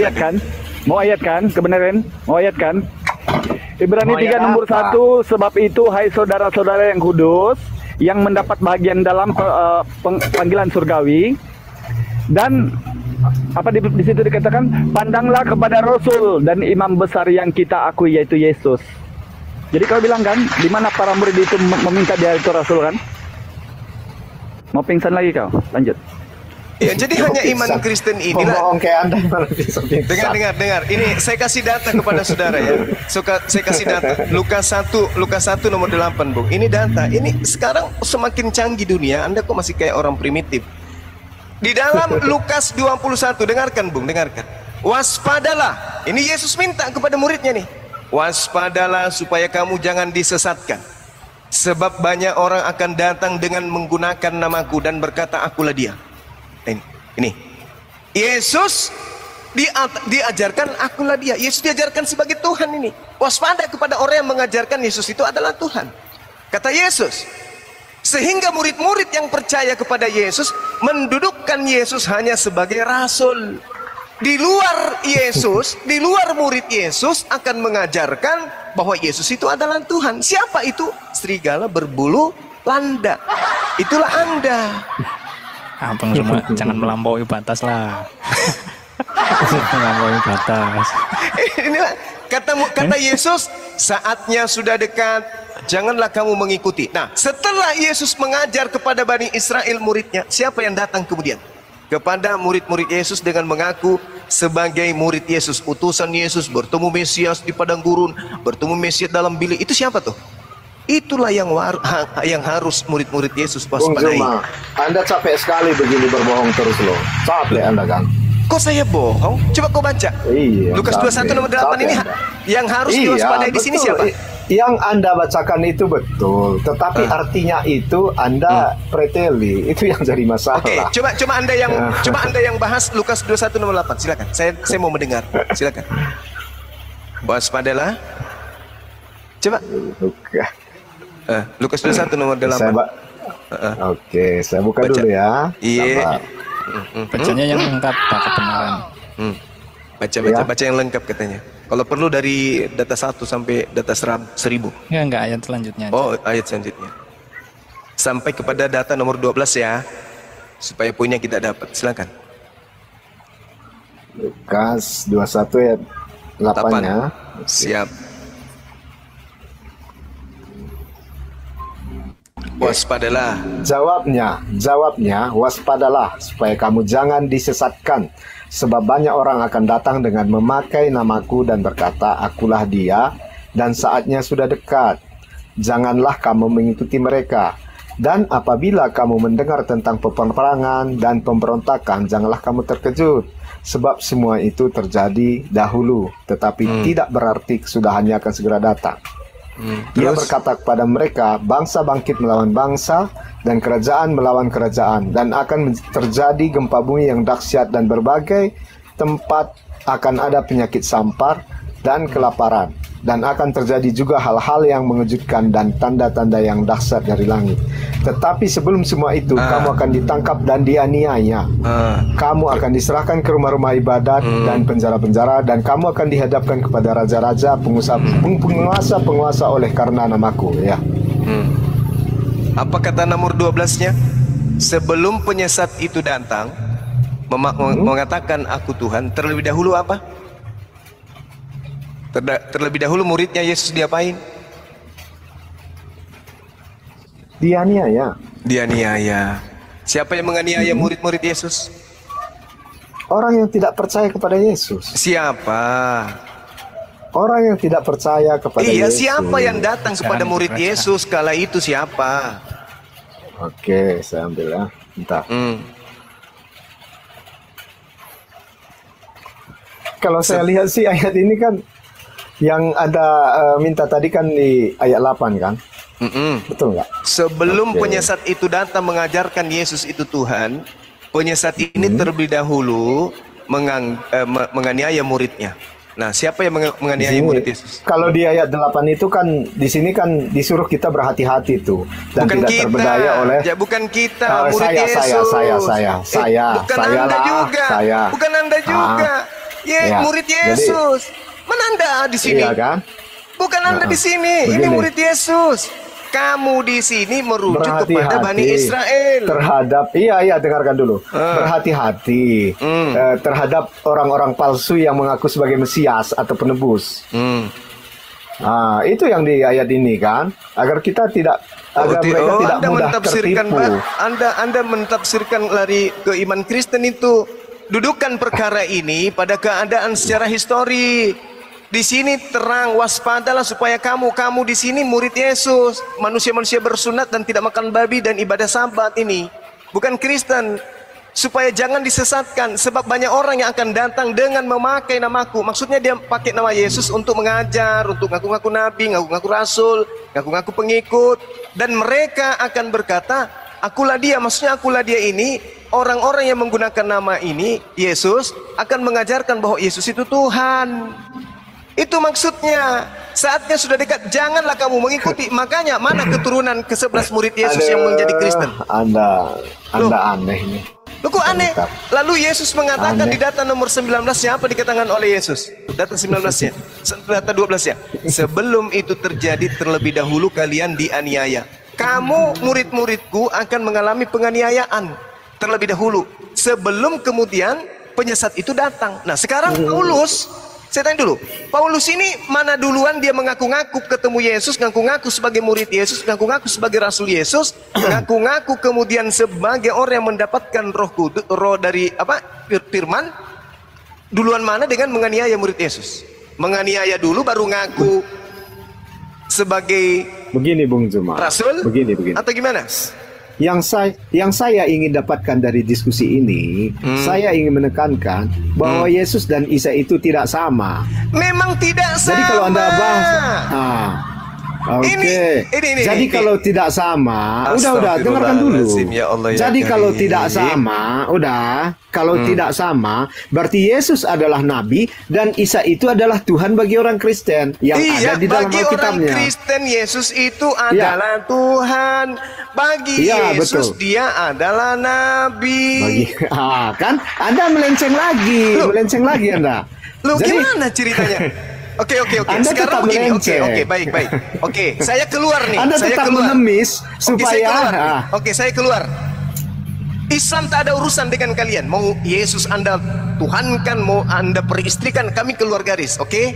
ayatkan kebenaran, mau ayatkan. Ibrani 3 nomor 1, sebab itu hai saudara-saudara yang kudus, yang mendapat bagian dalam panggilan surgawi, dan apa di situ dikatakan, pandanglah kepada Rasul dan imam besar yang kita akui, yaitu Yesus. Jadi kau bilang kan, di mana para murid itu meminta dia itu Rasul kan? Mau pingsan lagi kau? Lanjut. Ya, jadi hanya iman Kristen inilah. Dengar. Ini saya kasih data kepada saudara ya. Saya kasih data. Lukas 1 nomor 8, Bung. Ini data. Ini sekarang semakin canggih dunia, Anda kok masih kayak orang primitif. Di dalam Lukas 21, dengarkan Bung, dengarkan. Waspadalah. Ini Yesus minta kepada muridnya nih. Waspadalah supaya kamu jangan disesatkan. Sebab banyak orang akan datang dengan menggunakan namaku dan berkata akulah dia. Ini Yesus diajarkan akulah dia. Yesus diajarkan sebagai Tuhan ini. Waspada kepada orang yang mengajarkan Yesus itu adalah Tuhan. Kata Yesus. Sehingga murid-murid yang percaya kepada Yesus mendudukkan Yesus hanya sebagai rasul. Di luar Yesus, di luar murid Yesus akan mengajarkan bahwa Yesus itu adalah Tuhan. Siapa itu? Serigala berbulu landa. Itulah Anda. Abang semua jangan melampaui batas lah. Melampaui batas. Inilah kata Yesus, saatnya sudah dekat, janganlah kamu mengikuti. Nah, setelah Yesus mengajar kepada Bani Israel muridnya, siapa yang datang kemudian? Kepada murid-murid Yesus dengan mengaku sebagai murid Yesus, utusan Yesus, bertemu Mesias di padang gurun, bertemu Mesias dalam bilik. Itu siapa tuh? Itulah yang harus murid-murid Yesus waspadai. Anda capek sekali begini berbohong terus loh. Capek Anda kan? Kok saya bohong? Coba kau baca. Iya, Lukas 21 nomor 8 ini Anda. Yang harus diwaspadai di sini siapa? Yang Anda bacakan itu betul, tetapi artinya itu Anda preteli. Itu yang jadi masalah. Oke, coba Anda yang bahas Lukas 21 nomor 8. Silakan. Saya mau mendengar. Silakan. Waspadalah. Coba. Lukas 21 nomor 8. Oke, saya buka dulu ya. Iya. Bacanya yang lengkap, Pak, kebenaran. Baca yang lengkap katanya. Kalau perlu dari data 1 sampai data 1000. Enggak ayat selanjutnya aja. Oh, ayat selanjutnya. Sampai kepada data nomor 12 ya. Supaya poinnya kita dapat. Silakan. Lukas 21 ayat 8-nya. Siap. Waspadalah. Jawabnya, waspadalah supaya kamu jangan disesatkan. Sebab banyak orang akan datang dengan memakai namaku dan berkata, akulah dia, dan saatnya sudah dekat. Janganlah kamu mengikuti mereka. Dan apabila kamu mendengar tentang peperangan dan pemberontakan, janganlah kamu terkejut. Sebab semua itu terjadi dahulu, tetapi tidak berarti kesudahannya akan segera datang. Dia berkata kepada mereka, bangsa bangkit melawan bangsa dan kerajaan melawan kerajaan, dan akan terjadi gempa bumi yang dahsyat, dan berbagai tempat akan ada penyakit sampar dan kelaparan. dan akan terjadi juga hal-hal yang mengejutkan dan tanda-tanda yang dahsyat dari langit. Tetapi sebelum semua itu, kamu akan ditangkap dan dianiaya. Kamu akan diserahkan ke rumah-rumah ibadat dan penjara-penjara, dan kamu akan dihadapkan kepada raja-raja, penguasa-penguasa oleh karena namaku. Ya. Apa kata nomor 12-nya? Sebelum penyesat itu datang, mengatakan aku Tuhan, terlebih dahulu apa? Terlebih dahulu muridnya Yesus diapain? Dianiaya. Dianiaya. Siapa yang menganiaya murid-murid Yesus? Orang yang tidak percaya kepada Yesus. Siapa? Orang yang tidak percaya kepada Yesus. Siapa yang datang kepada murid Yesus kala itu siapa? Oke, saya ambil ya. Bentar. Kalau saya lihat sih ayat ini kan yang ada minta tadi kan di ayat 8 kan? Betul nggak? Sebelum penyesat itu datang mengajarkan Yesus itu Tuhan, penyesat ini terlebih dahulu menganiaya muridnya. Nah, siapa yang menganiaya murid Yesus? Kalau di ayat 8 itu kan di sini kan disuruh kita berhati-hati tuh dan bukan tidak kita, terberdaya oleh bukan kita, murid saya, Yesus. Saya, bukan saya Anda lah, juga. saya. Bukan Anda juga. Ya, murid Yesus. Mana Anda di sini? Iya kan? Bukan Anda di sini. Ini murid Yesus. Kamu di sini merujuk kepada Bani Israel. Terhadap, iya dengarkan dulu. Berhati-hati terhadap orang-orang palsu yang mengaku sebagai Mesias atau penebus. Nah, itu yang di ayat ini kan, agar kita tidak, agar mereka tidak Anda mudah mentafsirkan, tertipu. Anda mentafsirkan lari ke iman Kristen itu. Dudukan perkara ini pada keadaan secara histori. Di sini terang, waspadalah supaya kamu di sini murid Yesus, manusia-manusia bersunat dan tidak makan babi dan ibadah Sabat ini, bukan Kristen. Supaya jangan disesatkan, sebab banyak orang yang akan datang dengan memakai namaku. Maksudnya dia pakai nama Yesus untuk mengajar, untuk ngaku-ngaku nabi, ngaku-ngaku rasul, ngaku-ngaku pengikut, dan mereka akan berkata, akulah dia. Maksudnya akulah dia ini, orang-orang yang menggunakan nama ini, Yesus, akan mengajarkan bahwa Yesus itu Tuhan. Itu maksudnya. Saatnya sudah dekat, janganlah kamu mengikuti. Makanya mana keturunan ke-11 murid Yesus yang menjadi Kristen? Anda aneh nih. Loh, kok aneh? Lalu Yesus mengatakan di data nomor 19-nya apa dikatakan oleh Yesus? Data 19-nya, data 12-nya. Sebelum itu terjadi, terlebih dahulu kalian dianiaya. Kamu murid-muridku akan mengalami penganiayaan terlebih dahulu, sebelum kemudian penyesat itu datang. Nah, sekarang Paulus, saya tanya dulu, Paulus ini mana duluan dia mengaku-ngaku ketemu Yesus, ngaku-ngaku sebagai murid Yesus, ngaku-ngaku sebagai rasul Yesus, ngaku-ngaku kemudian sebagai orang yang mendapatkan roh kudus, roh dari firman. Duluan mana dengan menganiaya murid Yesus? Menganiaya dulu baru ngaku sebagai begini Bung Zuma. Rasul? Begini. Atau gimana? Yang saya ingin dapatkan dari diskusi ini, saya ingin menekankan bahwa Yesus dan Isa itu tidak sama. Memang tidak sama. Jadi kalau Anda bahas, jadi kalau tidak sama, udah dengarkan dulu. Ya Allah, ya jadi kalau Karim. tidak sama, kalau tidak sama, berarti Yesus adalah nabi dan Isa itu adalah Tuhan bagi orang Kristen yang ada di dalam Alkitabnya. Bagi orang Kristen Yesus itu adalah Tuhan. Bagi Yesus betul. Dia adalah nabi. Kan Anda melenceng lagi Anda. Loh, gimana ceritanya? Oke. Anda Sekarang begini. Oke, baik. Oke, saya keluar nih. Anda tetap mengemis supaya. Oke, saya keluar. Islam tak ada urusan dengan kalian. Mau Yesus Anda tuhankan, mau Anda peristrikan, kami keluar garis. Oke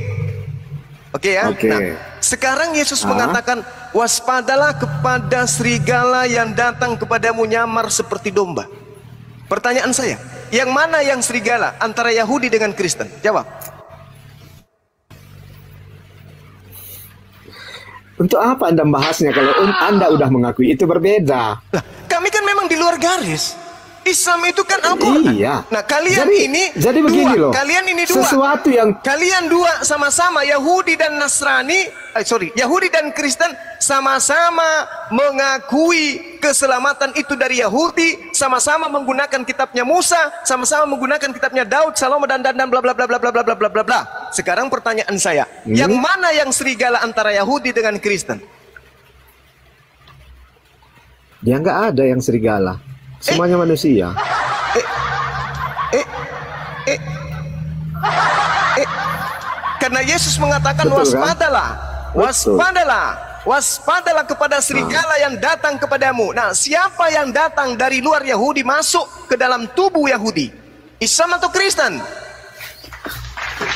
ya. Nah, sekarang Yesus mengatakan, waspadalah kepada serigala yang datang kepadamu nyamar seperti domba. Pertanyaan saya, yang mana yang serigala antara Yahudi dengan Kristen? Jawab. Untuk apa Anda membahasnya kalau Anda udah mengakui itu berbeda? Lah, kami kan memang di luar garis. Islam itu kan Al-Quran. Iya. Nah, kalian jadi begini loh. Kalian ini dua. Sesuatu yang kalian dua sama-sama Yahudi dan Yahudi dan Kristen sama-sama mengakui keselamatan itu dari Yahudi, sama-sama menggunakan kitabnya Musa, sama-sama menggunakan kitabnya Daud, Salomo dan bla bla bla bla bla bla bla bla bla. Sekarang pertanyaan saya, yang mana yang serigala antara Yahudi dengan Kristen? Dia nggak ada yang serigala. Semuanya manusia. Karena Yesus mengatakan Betul, kan? waspadalah kepada serigala yang datang kepadamu. Nah, siapa yang datang dari luar Yahudi masuk ke dalam tubuh Yahudi? Islam atau Kristen?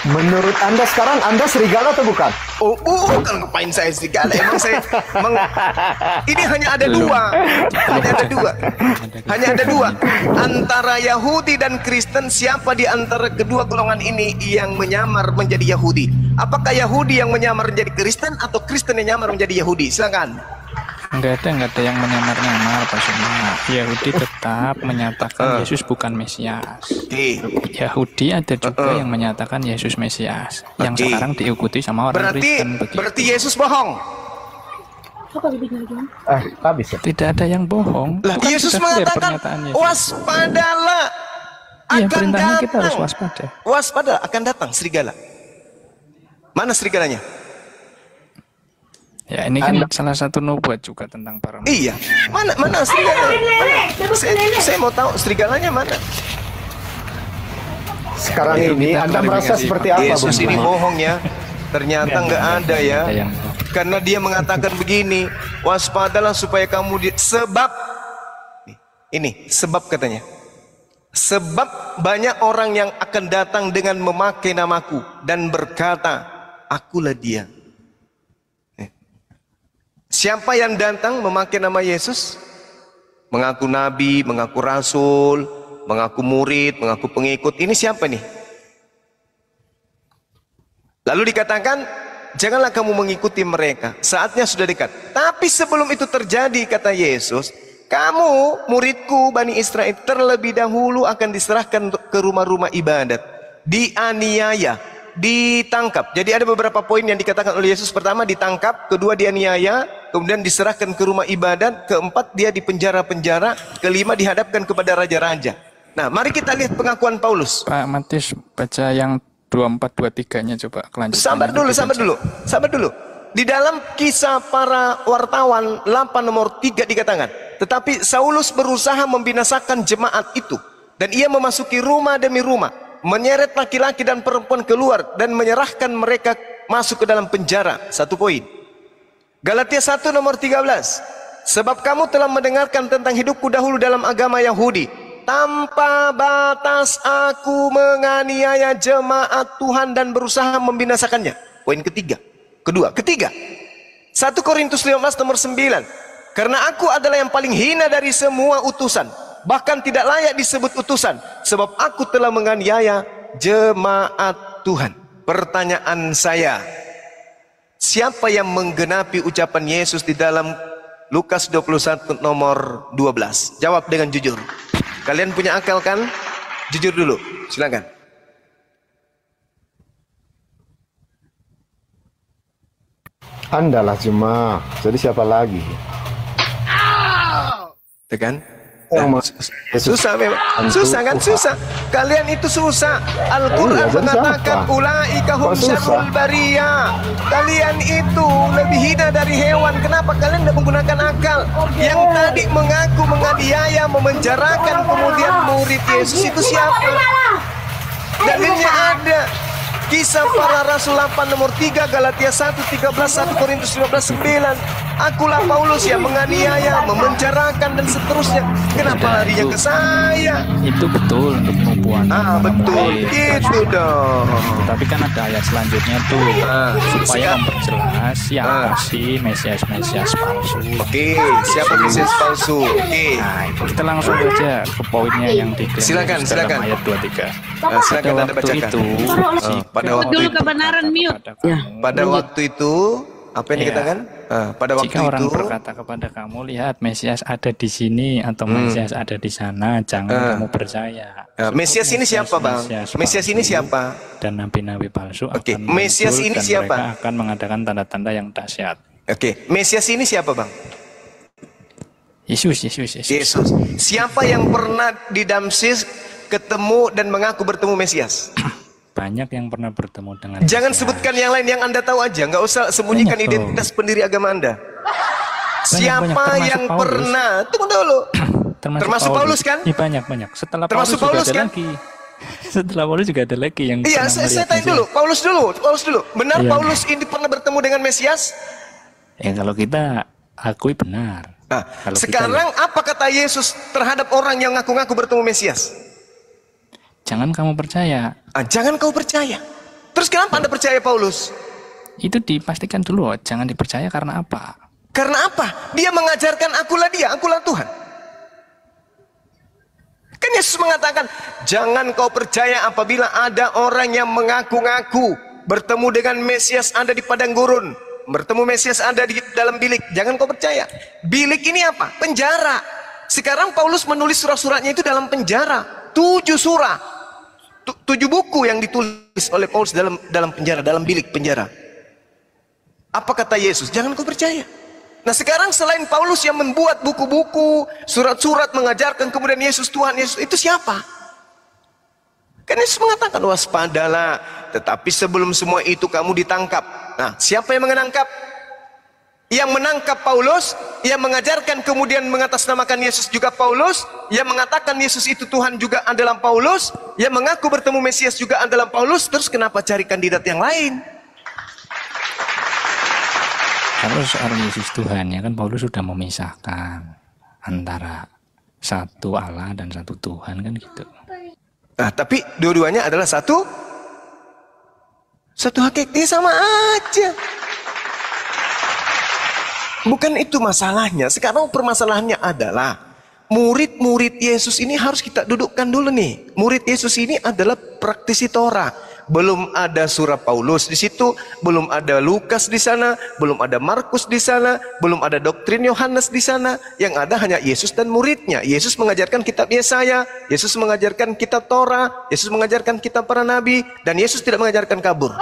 Menurut Anda sekarang Anda serigala atau bukan? Kan ngapain saya serigala? Ini hanya ada dua. Hanya ada dua. Antara Yahudi dan Kristen, siapa di antara kedua golongan ini yang menyamar menjadi Yahudi? Apakah Yahudi yang menyamar menjadi Kristen atau Kristen yang menyamar menjadi Yahudi? Silakan. Enggak ada yang menyamar-nyamar, Pak Suma. Yahudi tetap menyatakan Yesus bukan Mesias. Yahudi ada juga yang menyatakan Yesus Mesias, yang sekarang diikuti sama orang Kristen. Berarti Yesus bohong. Habis ya? Tidak ada yang bohong. Lah, Yesus mengatakan waspadalah Iya, akan perintahnya datang. kita harus waspada. Waspada akan datang serigala. Mana serigalanya? Ya, ini kan salah satu nubuat juga tentang para nabi. Iya. Mana serigalanya? Saya mau tahu serigalanya mana. Sekarang ini Anda merasa seperti apa, Yesus Bung? ini bohong ya. Ternyata nggak ada ya. Karena dia mengatakan begini, waspadalah supaya kamu sebab ini sebab katanya. Sebab banyak orang yang akan datang dengan memakai namaku dan berkata, akulah dia. Siapa yang datang memakai nama Yesus? Mengaku nabi, mengaku rasul, mengaku murid, mengaku pengikut. Ini siapa nih? Lalu dikatakan, janganlah kamu mengikuti mereka. Saatnya sudah dekat. Tapi sebelum itu terjadi, kata Yesus, kamu muridku Bani Israel terlebih dahulu akan diserahkan ke rumah-rumah ibadat, dianiaya, ditangkap. Jadi ada beberapa poin yang dikatakan oleh Yesus. Pertama ditangkap, kedua dianiaya, kemudian diserahkan ke rumah ibadat, keempat dia dipenjara-penjara, kelima dihadapkan kepada raja-raja. Nah, mari kita lihat pengakuan Paulus. Pak Matius baca yang 24-23-nya coba kelanjutan. Sabar dulu. Di dalam Kisah Para Wartawan 8 nomor 3 dikatakan, tetapi Saulus berusaha membinasakan jemaat itu, dan ia memasuki rumah demi rumah, menyeret laki-laki dan perempuan keluar dan menyerahkan mereka masuk ke dalam penjara. Satu poin. Galatia 1 nomor 13. Sebab kamu telah mendengarkan tentang hidupku dahulu dalam agama Yahudi. Tanpa batas aku menganiaya jemaat Tuhan dan berusaha membinasakannya. Poin ketiga. Ketiga. 1 Korintus 15 nomor 9. Karena aku adalah yang paling hina dari semua utusan, bahkan tidak layak disebut utusan, sebab aku telah menganiaya jemaat Tuhan. Pertanyaan saya, siapa yang menggenapi ucapan Yesus di dalam Lukas 21 nomor 12? Jawab dengan jujur. Kalian punya akal kan? Jujur dulu, silakan. Andalah jemaah. Jadi siapa lagi? Tekan? Susah memang. Susah kan? Susah. Kalian itu susah. Al-Quran mengatakan ulaika hum syarrul bariyah. Kalian itu lebih hina dari hewan. Kenapa kalian tidak menggunakan akal? Yang tadi mengaku menganiaya, memenjarakan kemudian murid Yesus itu siapa? Dalilnya ada. Kisah Para Rasul 8 nomor 3, Galatia 1 13, 1 Korintus 15 9. Akulah Paulus yang menganiaya, memenjarakan dan seterusnya. Kenapa larinya ke saya? Itu betul untuk penipuan. Betul gitu dong. Tapi kan ada ayat selanjutnya tuh, supaya memperjelas siapa sih Mesias palsu. Oke, siapa Mesias palsu? Oke. Nah, kita langsung aja ke poinnya yang silakan. ayat 23. Silakan Anda bacakan. Pada waktu itu, kebenaran mute. Pada waktu itu, apa yang dikatakan? Pada waktu jika orang itu berkata kepada kamu, lihat Mesias ada di sini atau Mesias ada di sana, jangan kamu percaya. Mesias ini siapa, Bang? Mesias ini siapa? Dan nabi-nabi palsu Oke, akan Mesias muncul ini dan siapa? mereka akan mengadakan tanda-tanda yang dahsyat. Oke, Mesias ini siapa, Bang? Yesus. Siapa yang pernah di Damsis ketemu dan mengaku bertemu Mesias? banyak yang pernah bertemu dengan Jangan Mesias. sebutkan yang lain, yang Anda tahu aja. Nggak usah sembunyikan Banyak, identitas pendiri agama Anda. Siapa termasuk yang Paulus. pernah? Tunggu dulu. Termasuk Paulus kan? Iya, banyak. Setelah Termasuk Paulus Paulus juga kan? ada lagi. Setelah Paulus juga ada lagi yang Iya, pernah saya melihat tanya Mesias. dulu. Paulus dulu. Benar Iya. Paulus ini pernah bertemu dengan Mesias? Ya kalau kita akui benar. Nah, Kalau sekarang apa kata Yesus terhadap orang yang ngaku-ngaku bertemu Mesias? Jangan kamu percaya. Jangan kau percaya. Terus kenapa Anda percaya Paulus? Itu dipastikan dulu, jangan dipercaya karena apa? Karena apa? Dia mengajarkan akulah dia, akulah Tuhan. Kan Yesus mengatakan, jangan kau percaya apabila ada orang yang mengaku-ngaku bertemu dengan Mesias ada di padang gurun, bertemu Mesias ada di dalam bilik. Jangan kau percaya. Bilik ini apa? Penjara. Sekarang Paulus menulis surat-suratnya itu dalam penjara. 7 surah, 7 buku yang ditulis oleh Paulus dalam penjara, dalam bilik penjara. Apa kata Yesus? Jangan kau percaya. Nah sekarang selain Paulus yang membuat buku-buku, surat-surat mengajarkan kemudian Yesus Tuhan, Yesus itu siapa? Kan Yesus mengatakan waspadalah, tetapi sebelum semua itu kamu ditangkap. Nah siapa yang menangkap? Yang menangkap Paulus, yang mengajarkan kemudian mengatasnamakan Yesus juga Paulus, yang mengatakan Yesus itu Tuhan juga adalah Paulus, yang mengaku bertemu Mesias juga adalah Paulus. Terus kenapa cari kandidat yang lain? Kalau soal Yesus Tuhan, ya kan Paulus sudah memisahkan antara satu Allah dan satu Tuhan, kan gitu. Nah, tapi dua-duanya adalah satu hakikat, sama aja. Bukan itu masalahnya. Sekarang permasalahannya adalah murid-murid Yesus ini harus kita dudukkan dulu nih. Murid Yesus ini adalah praktisi Torah. Belum ada surah Paulus di situ, belum ada Lukas di sana, belum ada Markus di sana, belum ada doktrin Yohanes di sana. Yang ada hanya Yesus dan muridnya. Yesus mengajarkan kitab Yesaya, Yesus mengajarkan kitab Torah, Yesus mengajarkan kitab para nabi, dan Yesus tidak mengajarkan kabur.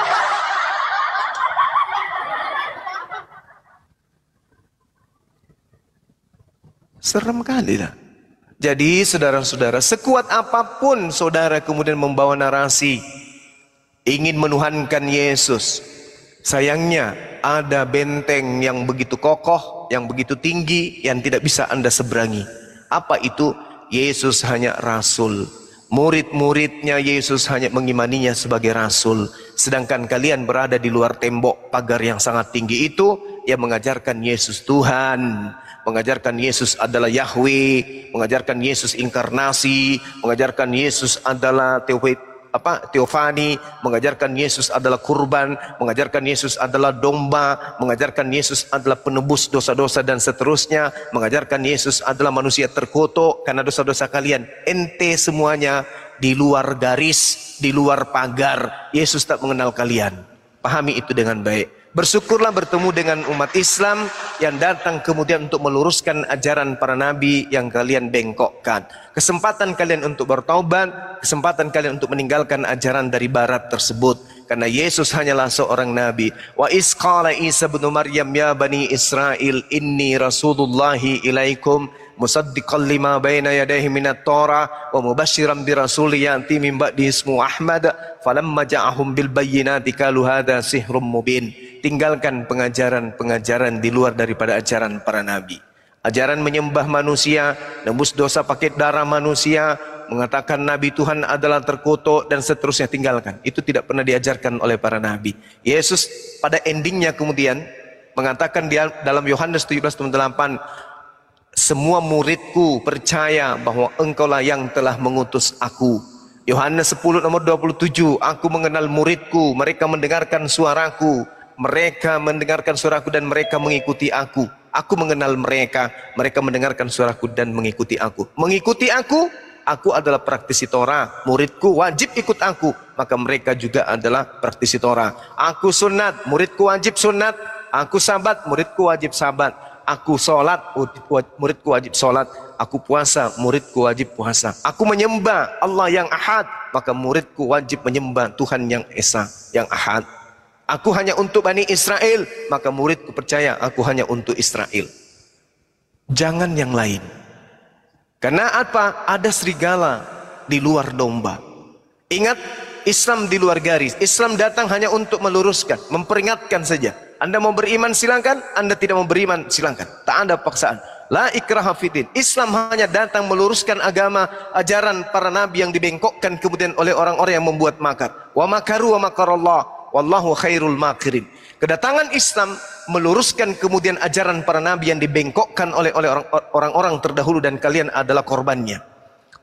Serem kali lah. Jadi saudara-saudara, sekuat apapun saudara kemudian membawa narasi ingin menuhankan Yesus, sayangnya ada benteng yang begitu kokoh, yang begitu tinggi, yang tidak bisa Anda seberangi. Apa itu? Yesus hanya rasul. Murid-muridnya Yesus hanya mengimaninya sebagai rasul. Sedangkan kalian berada di luar tembok pagar yang sangat tinggi itu, yang mengajarkan Yesus Tuhan, mengajarkan Yesus adalah Yahweh, mengajarkan Yesus inkarnasi, mengajarkan Yesus adalah teofani, mengajarkan Yesus adalah kurban, mengajarkan Yesus adalah domba, mengajarkan Yesus adalah penebus dosa-dosa dan seterusnya, mengajarkan Yesus adalah manusia terkutuk karena dosa-dosa kalian. Ente semuanya di luar garis, di luar pagar. Yesus tak mengenal kalian. Pahami itu dengan baik. Bersyukurlah bertemu dengan umat Islam yang datang kemudian untuk meluruskan ajaran para nabi yang kalian bengkokkan. Kesempatan kalian untuk bertaubat, kesempatan kalian untuk meninggalkan ajaran dari barat tersebut. Karena Yesus hanyalah seorang nabi. Wa iz qala Isa ibn Maryam ya bani Israel inni rasulullahi ilaikum musaddiqan lima baina yadayhi minat Torah wa mubasysyiran bi rasuli ya'ti min ba'di ismu Ahmad falamma ja'ahum bil bayyinati qalu hadza sihrun mubin. Tinggalkan pengajaran-pengajaran di luar daripada ajaran para nabi. Ajaran menyembah manusia, nembus dosa pakai darah manusia, mengatakan nabi Tuhan adalah terkutuk dan seterusnya, tinggalkan. Itu tidak pernah diajarkan oleh para nabi. Yesus pada endingnya kemudian mengatakan dalam Yohanes 17:8, semua muridku percaya bahwa engkaulah yang telah mengutus aku. Yohanes 10:27, aku mengenal muridku, mereka mendengarkan suaraku, mereka mendengarkan suaraku dan mereka mengikuti aku. Aku mengenal mereka, mereka mendengarkan suaraku dan mengikuti aku. Mengikuti aku adalah praktisi Torah. Muridku wajib ikut aku, maka mereka juga adalah praktisi Torah. Aku sunat, muridku wajib sunat. Aku sabat, muridku wajib sabat. Aku sholat, muridku wajib sholat. Aku puasa, muridku wajib puasa. Aku menyembah Allah yang ahad, maka muridku wajib menyembah Tuhan yang esa, yang ahad. Aku hanya untuk Bani Israel, maka muridku percaya aku hanya untuk Israel. Jangan yang lain. Karena apa? Ada serigala di luar domba. Ingat Islam di luar garis. Islam datang hanya untuk meluruskan, memperingatkan saja. Anda mau beriman silakan, Anda tidak mau beriman silakan. Tak ada paksaan. La ikraha fiddin. Islam hanya datang meluruskan agama, ajaran para nabi yang dibengkokkan kemudian oleh orang-orang yang membuat makar. Wa makaru wa makarallah wallahu khairul makirin. Kedatangan Islam meluruskan kemudian ajaran para nabi yang dibengkokkan oleh orang-orang terdahulu dan kalian adalah korbannya.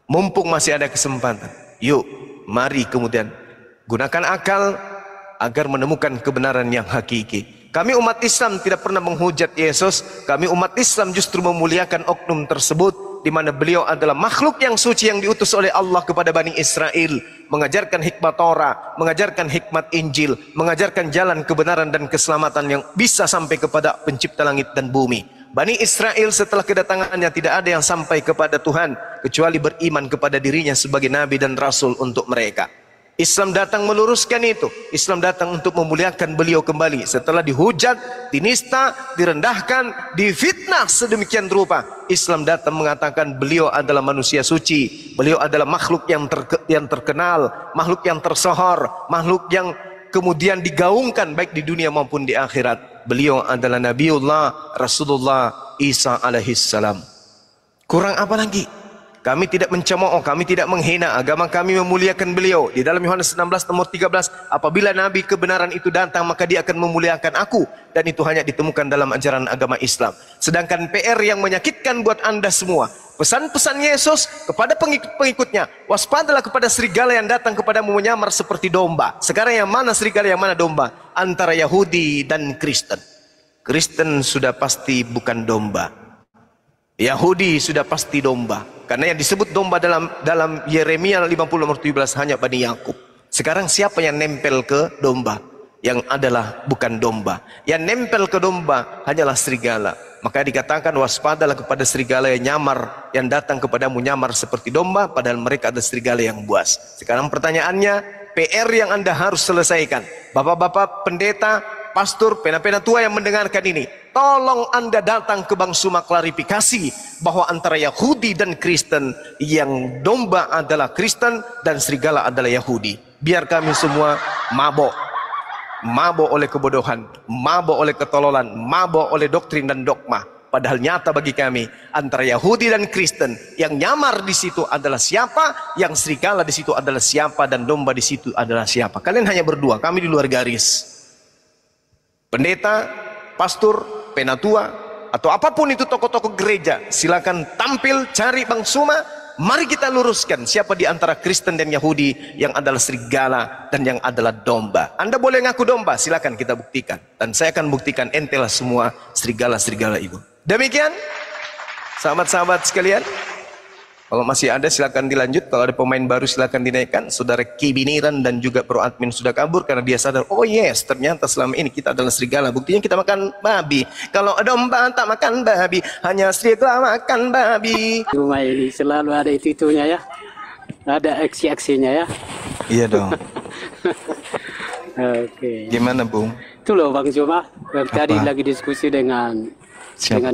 Mumpung masih ada kesempatan, yuk mari kemudian gunakan akal agar menemukan kebenaran yang hakiki. Kami umat Islam tidak pernah menghujat Yesus. Kami umat Islam justru memuliakan oknum tersebut, di mana beliau adalah makhluk yang suci yang diutus oleh Allah kepada Bani Israel, mengajarkan hikmat Torah, mengajarkan hikmat Injil, mengajarkan jalan kebenaran dan keselamatan yang bisa sampai kepada pencipta langit dan bumi. Bani Israel setelah kedatangannya tidak ada yang sampai kepada Tuhan kecuali beriman kepada dirinya sebagai nabi dan rasul untuk mereka. Islam datang meluruskan itu. Islam datang untuk memuliakan beliau kembali setelah dihujat, dinista, direndahkan, difitnah sedemikian rupa. Islam datang mengatakan beliau adalah manusia suci, beliau adalah makhluk yang terkenal, makhluk yang tersohor, makhluk yang kemudian digaungkan baik di dunia maupun di akhirat. Beliau adalah Nabiullah Rasulullah Isa alaihissalam. Kurang apa lagi? Kami tidak mencemooh, kami tidak menghina. Agama kami memuliakan beliau. Di dalam Yohanes 16 nomor 13, apabila nabi kebenaran itu datang, maka dia akan memuliakan aku. Dan itu hanya ditemukan dalam ajaran agama Islam. Sedangkan PR yang menyakitkan buat anda semua, pesan-pesan Yesus kepada pengikut-pengikutnya, waspadalah kepada serigala yang datang kepadamu menyamar seperti domba. Sekarang yang mana serigala, yang mana domba? Antara Yahudi dan Kristen. Kristen sudah pasti bukan domba, Yahudi sudah pasti domba. Karena yang disebut domba dalam Yeremia 50 nomor 17 hanya Bani Yakub. Sekarang siapa yang nempel ke domba? Yang adalah bukan domba. Yang nempel ke domba hanyalah serigala. Maka dikatakan waspadalah kepada serigala yang nyamar, yang datang kepadamu nyamar seperti domba, padahal mereka ada serigala yang buas. Sekarang pertanyaannya, PR yang anda harus selesaikan. Bapak-bapak pendeta, pastor, pena-pena tua yang mendengarkan ini, tolong anda datang ke Bang Suma klarifikasi bahwa antara Yahudi dan Kristen, yang domba adalah Kristen dan serigala adalah Yahudi. Biar kami semua mabok oleh kebodohan, mabok oleh ketololan, mabok oleh doktrin dan dogma. Padahal nyata bagi kami, antara Yahudi dan Kristen, yang nyamar di situ adalah siapa, yang serigala di situ adalah siapa, dan domba di situ adalah siapa. Kalian hanya berdua, kami di luar garis. Pendeta, pastor, penatua, atau apapun itu tokoh-tokoh gereja, silakan tampil, cari Bang Suma. Mari kita luruskan siapa di antara Kristen dan Yahudi yang adalah serigala dan yang adalah domba. Anda boleh ngaku domba, silakan kita buktikan. Dan saya akan buktikan entelah semua serigala-serigala itu. Demikian, sahabat-sahabat sekalian. Kalau masih ada silakan dilanjut. Kalau ada pemain baru silakan dinaikkan. Saudara Kibiniran dan juga Pro Admin sudah kabur karena dia sadar, oh yes, ternyata selama ini kita adalah serigala. Buktinya kita makan babi. Kalau domba tak makan babi, hanya serigala makan babi. Rumah ini selalu ada itu-itunya ya. Ada aksi-aksinya ya. Iya dong. Oke. Gimana Bung? Itu loh Bang Juma, tadi lagi diskusi dengan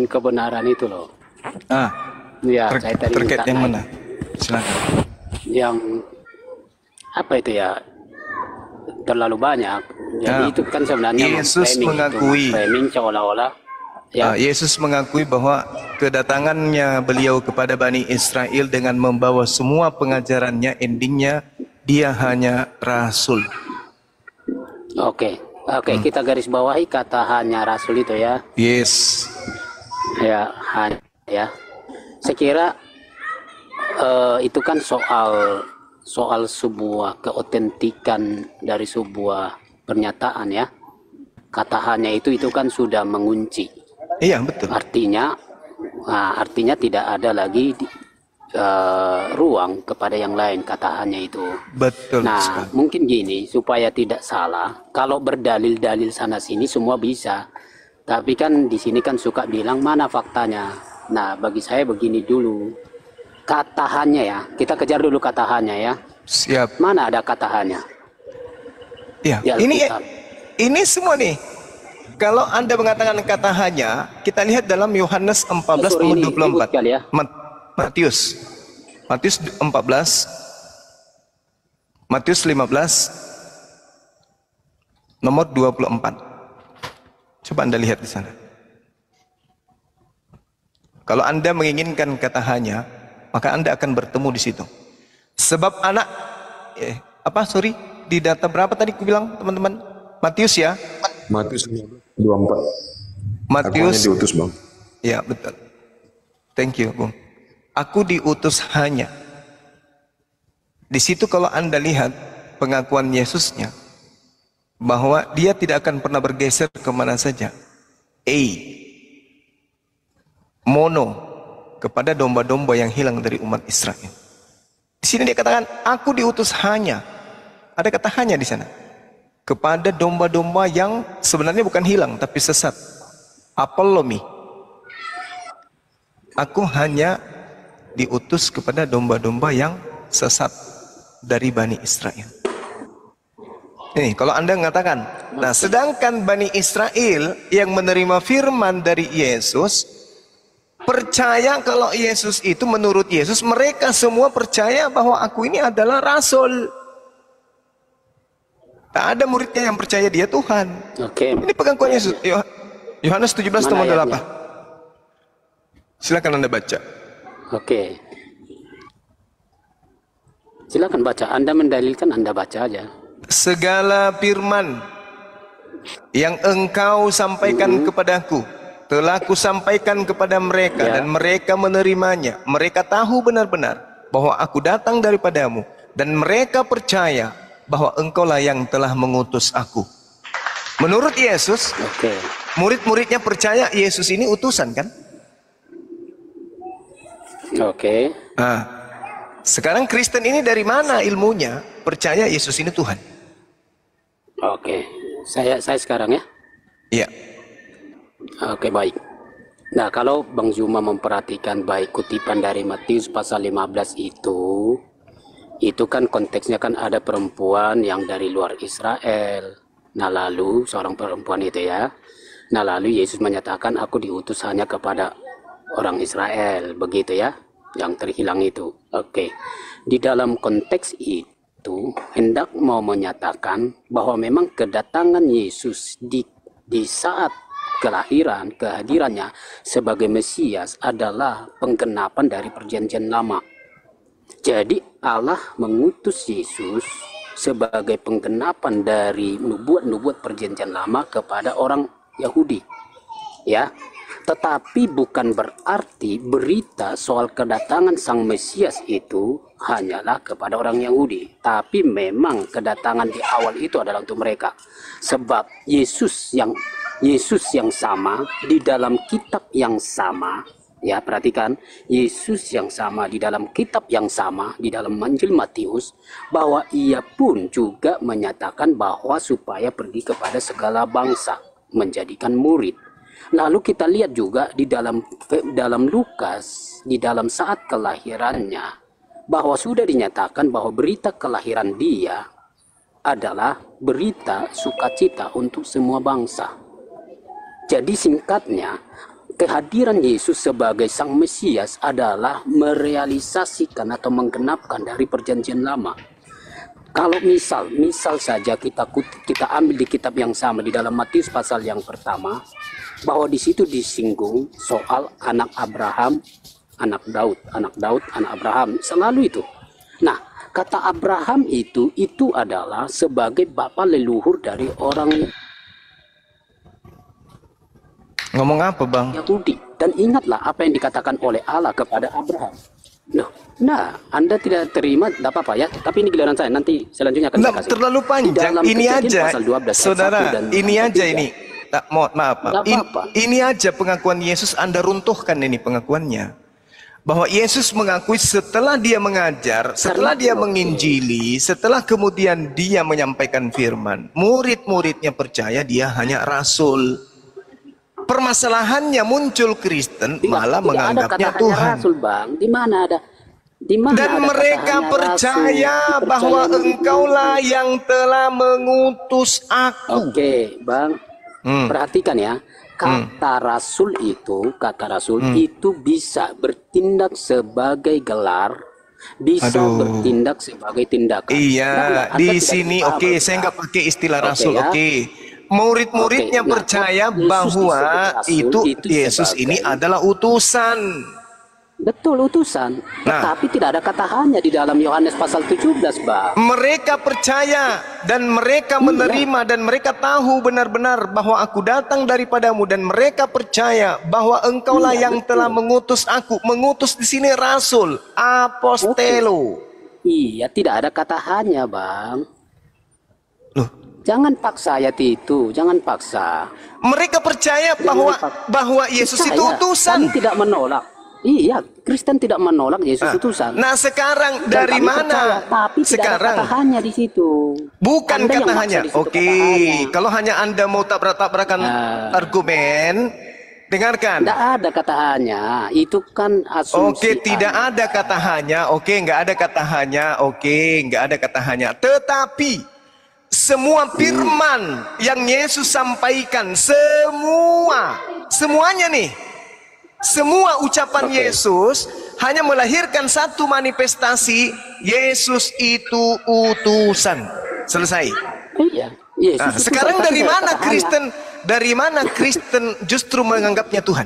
kebenaran itu loh. Ya, saya tadi terkait yang mana? Silakan. Yang apa itu ya? Terlalu banyak. Jadi itu kan sebenarnya Yesus mengakui, framing seolah-olah ya. Yesus mengakui bahwa kedatangannya beliau kepada Bani Israel dengan membawa semua pengajarannya, endingnya dia hanya rasul. Oke, kita garis bawahi kata hanya rasul itu ya. Yes. Ya, hanya ya. Saya kira itu kan soal sebuah keotentikan dari sebuah pernyataan ya. Kata hanya itu kan sudah mengunci. Iya betul. Artinya tidak ada lagi ruang kepada yang lain kata hanya itu. Betul. Nah mungkin gini supaya tidak salah. Kalau berdalil-dalil sana sini semua bisa. Tapi kan di sini kan suka bilang mana faktanya. Nah, bagi saya begini dulu. Kata hanya ya. Kita kejar dulu kata hanya ya. Siap. Mana ada kata hanya? Ya, ini semua nih. Kalau Anda mengatakan kata hanya, kita lihat dalam Yohanes 14 nomor 24. Ya. Matius 14 Matius 15 nomor 24. Coba Anda lihat di sana. Kalau Anda menginginkan kata hanya, maka Anda akan bertemu di situ. Sebab anak di data berapa tadi aku bilang, teman-teman? Matius ya? Matius 24. Matius Aku hanya diutus, Bang. Ya, betul. Thank you, Bung. Aku diutus hanya. Di situ kalau Anda lihat pengakuan Yesusnya, bahwa dia tidak akan pernah bergeser kemana saja. Mono, kepada domba-domba yang hilang dari umat Israel. Di sini dia katakan, aku diutus hanya. Ada kata hanya di sana. Kepada domba-domba yang sebenarnya bukan hilang, tapi sesat. Apolomi. Aku hanya diutus kepada domba-domba yang sesat dari Bani Israel. Nih, kalau Anda mengatakan, nah sedangkan Bani Israel yang menerima firman dari Yesus, percaya kalau Yesus itu, menurut Yesus, mereka semua percaya bahwa aku ini adalah rasul. Tak ada muridnya yang percaya dia Tuhan. Oke. Ini pengakuan Yesus. Yohanes 17 nomor 8. Silakan Anda baca. Oke. Silakan baca. Anda mendalilkan, Anda baca aja. Segala firman yang engkau sampaikan kepadaku telah kusampaikan kepada mereka, dan mereka menerimanya. Mereka tahu benar-benar bahwa aku datang daripadamu, dan mereka percaya bahwa engkaulah yang telah mengutus aku. Menurut Yesus, murid-muridnya percaya Yesus ini utusan, kan? Oke. Nah, sekarang Kristen ini dari mana ilmunya percaya Yesus ini Tuhan? Oke. Saya sekarang ya. Iya. Oke, baik. Nah, kalau Bang Zuma memperhatikan baik kutipan dari Matius pasal 15 itu kan konteksnya kan ada perempuan yang dari luar Israel. Nah, lalu seorang perempuan itu ya. Nah, lalu Yesus menyatakan, aku diutus hanya kepada orang Israel, begitu ya, yang terhilang itu. Oke. Di dalam konteks itu hendak mau menyatakan bahwa memang kedatangan Yesus di saat kehadirannya sebagai Mesias adalah penggenapan dari perjanjian lama. Jadi Allah mengutus Yesus sebagai penggenapan dari nubuat-nubuat perjanjian lama kepada orang Yahudi. Ya. Tetapi bukan berarti berita soal kedatangan Sang Mesias itu hanyalah kepada orang Yahudi. Tapi memang kedatangan di awal itu adalah untuk mereka. Sebab Yesus yang sama di dalam kitab yang sama. Ya, perhatikan, Yesus yang sama di dalam kitab yang sama, di dalam Injil Matius, bahwa ia pun juga menyatakan bahwa supaya pergi kepada segala bangsa, menjadikan murid. Lalu kita lihat juga di dalam Lukas, di dalam saat kelahirannya, bahwa sudah dinyatakan bahwa berita kelahiran dia adalah berita sukacita untuk semua bangsa. Jadi singkatnya, kehadiran Yesus sebagai Sang Mesias adalah merealisasikan atau menggenapkan dari perjanjian lama. Kalau misal saja kita ambil di kitab yang sama di dalam Matius pasal yang pertama, bahwa di situ disinggung soal anak Abraham, anak Daud, anak Abraham, selalu itu. Nah, kata Abraham itu adalah sebagai bapa leluhur dari orang Ngomong apa, Bang? Yahudi. Dan ingatlah apa yang dikatakan oleh Allah kepada Abraham. Nah, Anda tidak terima, tidak apa-apa ya. Tapi ini giliran saya, nanti selanjutnya akan saya kasih. Terlalu panjang. Ini aja, saudara. Ini aja ini. Maaf. Ini aja pengakuan Yesus. Anda runtuhkan ini pengakuannya. Bahwa Yesus mengakui setelah dia mengajar, setelah dia menginjili, setelah kemudian dia menyampaikan firman, murid-muridnya percaya dia hanya rasul. Permasalahannya muncul Kristen malah menganggapnya Tuhan. Rasul, Bang. Di mana ada? Dan mereka percaya bahwa engkaulah yang telah mengutus aku. Oke, Bang. Perhatikan ya. Kata rasul itu bisa bertindak sebagai gelar bisa bertindak sebagai tindakan. Iya, di sini oke, saya nggak pakai istilah rasul, oke. Murid-muridnya percaya bahwa itu Yesus ini adalah utusan. Betul, utusan. Tetapi tidak ada kata hanya di dalam Yohanes pasal 17, Bang. Mereka percaya dan mereka menerima dan mereka tahu benar-benar bahwa aku datang daripadamu, dan mereka percaya bahwa engkaulah yang telah mengutus aku. Mengutus di sini rasul, apostelo. Iya, tidak ada kata hanya, Bang. Loh, jangan paksa ayat itu, jangan paksa. Mereka percaya bahwa Yesus itu utusan. Kami tidak menolak. Iya, Kristen tidak menolak Yesus utusan. Nah, sekarang dari mana? Tapi sekarang tidak ada kata hanya di situ. Bukan kata hanya. Oke, kalau hanya Anda mau tabrak-tabrakan argumen, dengarkan. Tidak ada kata hanya. Itu kan asumsi. Oke, tidak ada kata hanya. Oke, nggak ada kata hanya. Oke, nggak ada kata hanya. Tetapi semua firman yang Yesus sampaikan, semuanya nih. Semua ucapan Yesus hanya melahirkan satu manifestasi, Yesus itu utusan. Selesai. Iya. Yesus sekarang dari mana Kristen justru menganggapnya Tuhan?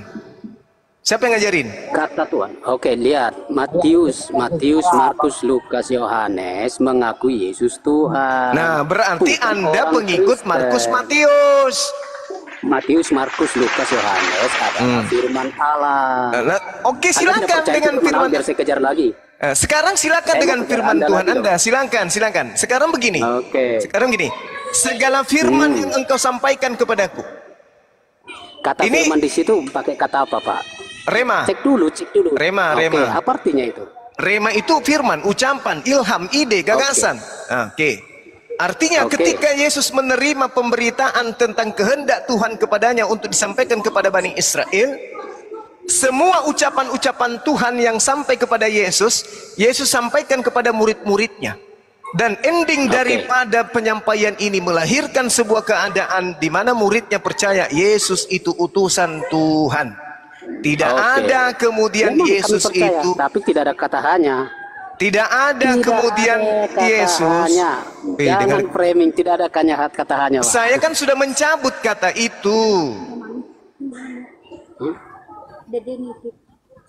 Siapa yang ngajarin? Kata Tuhan. Oke, lihat Matius, Markus, Lukas, Yohanes mengakui Yesus Tuhan. Nah, berarti Anda pengikut Markus, Matius, Markus, Lukas, Yohanes adalah firman Allah. Oke, silakan dengan firman. Biar saya kejar lagi. Sekarang silakan dengan firman Tuhan Anda. Silakan. Sekarang begini. Sekarang gini. Segala firman yang engkau sampaikan kepadaku. Kata firman di situ pakai kata apa, Pak? Rema. Cek dulu. Rema. Apa artinya itu? Rema itu firman, ucapan, ilham, ide, gagasan. Oke. Artinya ketika Yesus menerima pemberitaan tentang kehendak Tuhan kepadanya untuk disampaikan kepada Bani Israel, semua ucapan-ucapan Tuhan yang sampai kepada Yesus sampaikan kepada murid-muridnya. Dan ending daripada penyampaian ini melahirkan sebuah keadaan di mana muridnya percaya Yesus itu utusan Tuhan. Tidak ada kemudian memang Yesus percaya, itu. Tapi tidak ada kata hanya. Tidak ada kemudian Yesus. Jangan framing, tidak ada kata hanya. Saya kan sudah mencabut kata itu.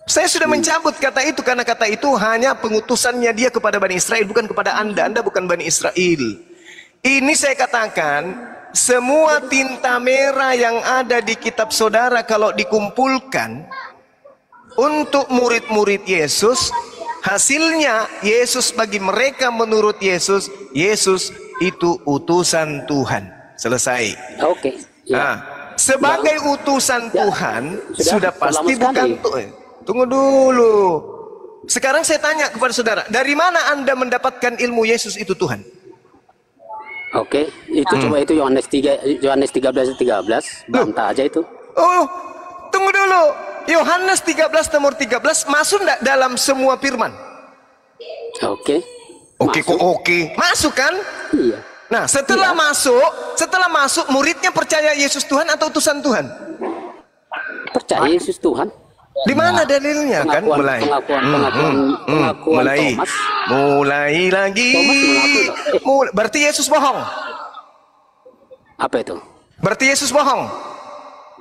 Saya sudah mencabut kata itu karena kata itu hanya pengutusannya dia kepada Bani Israel, bukan kepada Anda. Anda bukan Bani Israel. Ini saya katakan, semua tinta merah yang ada di kitab saudara kalau dikumpulkan untuk murid-murid Yesus, hasilnya Yesus bagi mereka menurut Yesus itu utusan Tuhan. Selesai. Oke. Nah, sebagai utusan Tuhan sudah pasti bukan Tuhan. Tunggu dulu. Sekarang saya tanya kepada saudara, dari mana Anda mendapatkan ilmu Yesus itu Tuhan? Oke, itu coba itu Yohanes 13:13, bantah aja itu. Oh, tunggu dulu. Yohanes 13 nomor 13 masuk enggak dalam semua firman? Oke. Masuk kan? Iya. Nah, setelah masuk muridnya percaya Yesus Tuhan atau utusan Tuhan? Percaya Yesus Tuhan. Di mana dalilnya kan? Mulai lagi. Berarti Yesus bohong. Apa itu? Berarti Yesus bohong.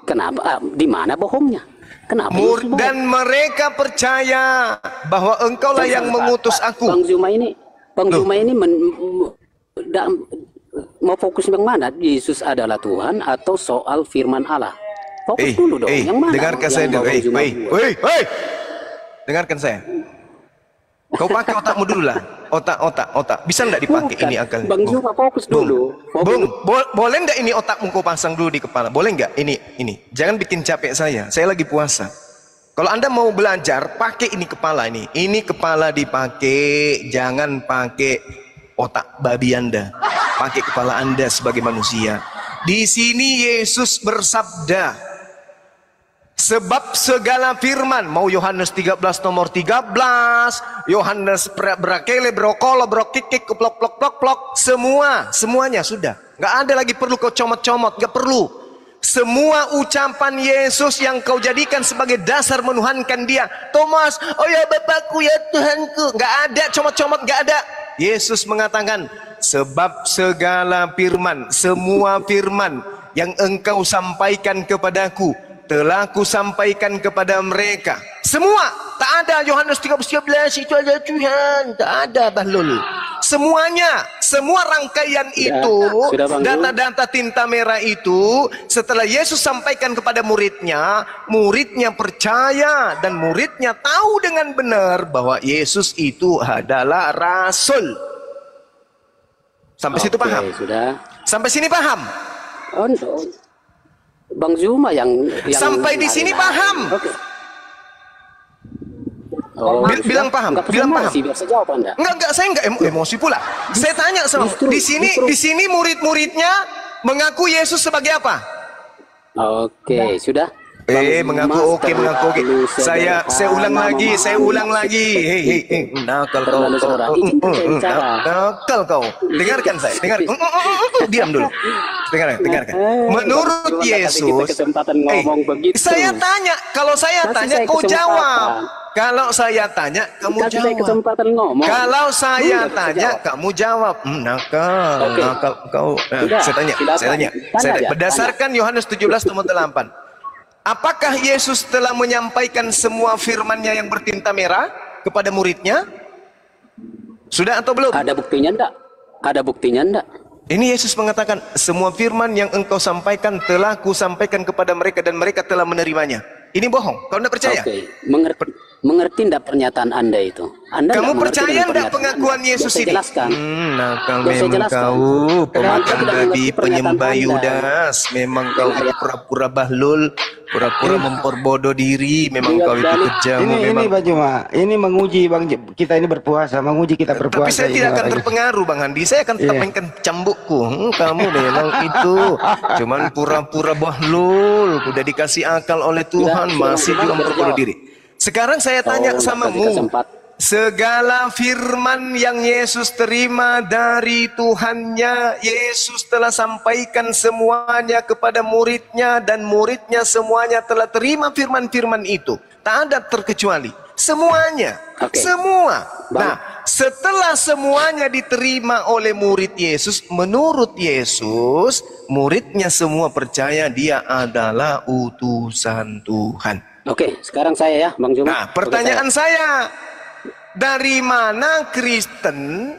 Kenapa? Di mana bohongnya? Kenapa? Dan mereka percaya bahwa engkaulah yang mengutus aku. Bang Zuma ini mau fokus yang mana? Yesus adalah Tuhan atau soal firman Allah? Fokus dulu dong. Yang mana? Dengarkan saya dulu. Dengarkan saya. Kau pakai otakmu dulu lah. Otak. Bisa enggak dipakai ini akal? Bang Zuma fokus dulu. Boleh enggak ini otakmu kau pasang dulu di kepala? Boleh enggak? Ini. Jangan bikin capek saya. Saya lagi puasa. Kalau Anda mau belajar, pakai ini kepala ini. Ini kepala dipakai, jangan pakai otak babi Anda. Pakai kepala Anda sebagai manusia. Di sini Yesus bersabda, sebab segala firman, mau Yohanes 13 nomor 13, Yohanes brakele, brokolo, brokikik, plok, semuanya sudah. Nggak ada lagi perlu kau comot-comot, nggak perlu. Semua ucapan Yesus yang kau jadikan sebagai dasar menuhankan dia. Thomas, oh ya Bapakku ya Tuhanku. Nggak ada comot-comot, nggak ada. Yesus mengatakan, sebab segala firman, semua firman yang engkau sampaikan kepadaku, telah kusampaikan kepada mereka. Semua, tak ada Yohanes 13:11 itu ada Tuhan, tak ada Bahlul. Semuanya, semua rangkaian itu, data-data tinta merah itu, setelah Yesus sampaikan kepada muridnya, muridnya percaya dan muridnya tahu dengan benar bahwa Yesus itu adalah Rasul. Sampai situ paham? Sudah. Sampai sini paham? Oh, Bang Zuma yang sampai di sini paham? Oke. Oh, bilang paham, bilang paham. Biar saya jawab Anda. Enggak, saya enggak emosi pula. Saya tanya sama di sini murid-muridnya mengaku Yesus sebagai apa? Oke, sudah. Mengaku oke. Saya ulang lagi. Hei, nakal kau. Nakal kau. Dengarkan saya. Diam dulu. Dengarkan. Menurut Yesus, saya tanya, kalau saya tanya kau jawab. Kalau saya tanya, kamu jawab. Kesempatan ngomong. Kalau saya tanya, kamu jawab. Nakal kau. Saya tanya. Berdasarkan Yohanes 17:8. Apakah Yesus telah menyampaikan semua firman-Nya yang bertinta merah kepada muridnya? Sudah atau belum? Ada buktinya enggak? Ada buktinya enggak? Ini Yesus mengatakan, semua firman yang engkau sampaikan telah kusampaikan kepada mereka dan mereka telah menerimanya. Ini bohong, kau tidak percaya? Oke, mengerti enggak pernyataan Anda itu? Kamu percaya enggak pengakuan Yesus ini? Nakal memang kau, pemakan babi, penyembah Yudas. Memang kau pura-pura Bahlul, pura-pura memperbodoh diri. Memang kau itu kejam. Ini Bang Juma, ini menguji Bang kita ini berpuasa, menguji kita berpuasa. Tapi saya tidak akan terpengaru Bang Andi. Saya akan tetap mainkan cambukku. Kamu memang itu cuman pura-pura Bahlul. Udah dikasih akal oleh Tuhan, masih juga memperbodoh diri. Sekarang saya tanya samamu, segala firman yang Yesus terima dari Tuhannya, Yesus telah sampaikan semuanya kepada muridnya dan muridnya semuanya telah terima firman-firman itu. Tak ada terkecuali. Semuanya. Semua. Nah, setelah semuanya diterima oleh murid Yesus, menurut Yesus, muridnya semua percaya dia adalah utusan Tuhan. Oke, sekarang saya ya, Bang Juma. Nah, pertanyaan saya, dari mana Kristen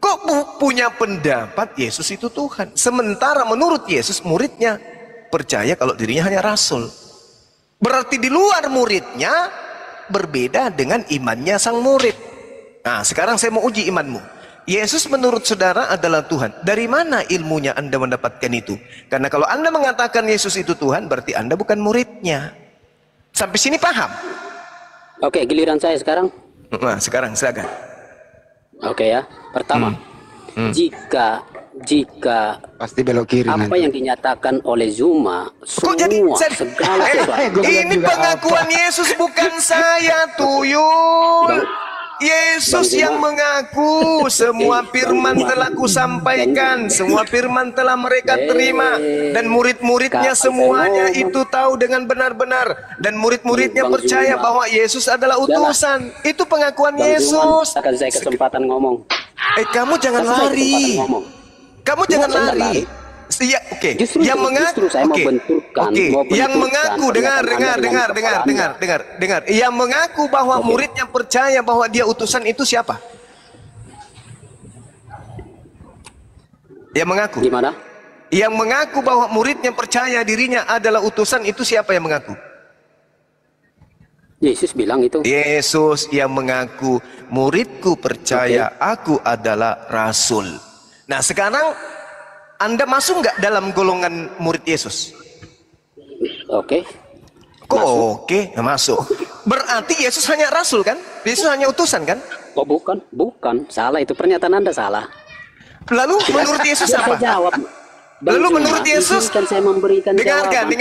kok punya pendapat Yesus itu Tuhan? Sementara menurut Yesus, muridnya percaya kalau dirinya hanya Rasul. Berarti di luar muridnya berbeda dengan imannya sang murid. Nah, sekarang saya mau uji imanmu. Yesus menurut saudara adalah Tuhan. Dari mana ilmunya Anda mendapatkan itu? Karena kalau Anda mengatakan Yesus itu Tuhan, berarti Anda bukan muridnya. Sampai sini paham? Oke, giliran saya sekarang. Nah, sekarang silakan. Oke ya. Pertama, jika pasti belok kiri. Apa yang dinyatakan oleh Zuma, segala sesuatu. Ini pengakuan Yesus, bukan saya, tuyul. Yesus yang mengaku semua firman telah kusampaikan, semua firman telah mereka terima, dan murid-muridnya semuanya itu tahu dengan benar-benar, dan murid-muridnya percaya bahwa Yesus adalah utusan. Itu pengakuan Yesus. Akan saya kesempatan ngomong. Kamu jangan lari. Kamu jangan lari. Iya, oke. Yang mengaku, yang mengaku, dengar. Yang mengaku bahwa muridnya percaya bahwa dia utusan itu siapa? Yang mengaku. Gimana? Yang mengaku bahwa muridnya percaya dirinya adalah utusan itu siapa yang mengaku? Yesus bilang itu. Yesus yang mengaku, muridku percaya aku adalah Rasul. Nah, sekarang Anda masuk nggak dalam golongan murid Yesus? Oke. Kok oke? Masuk. Berarti Yesus hanya Rasul kan? Yesus hanya utusan kan? Oh bukan. Salah itu pernyataan Anda salah. Lalu menurut Yesus apa? Jawab. Lalu menurut Yesus, kan saya memberikan dengarkan.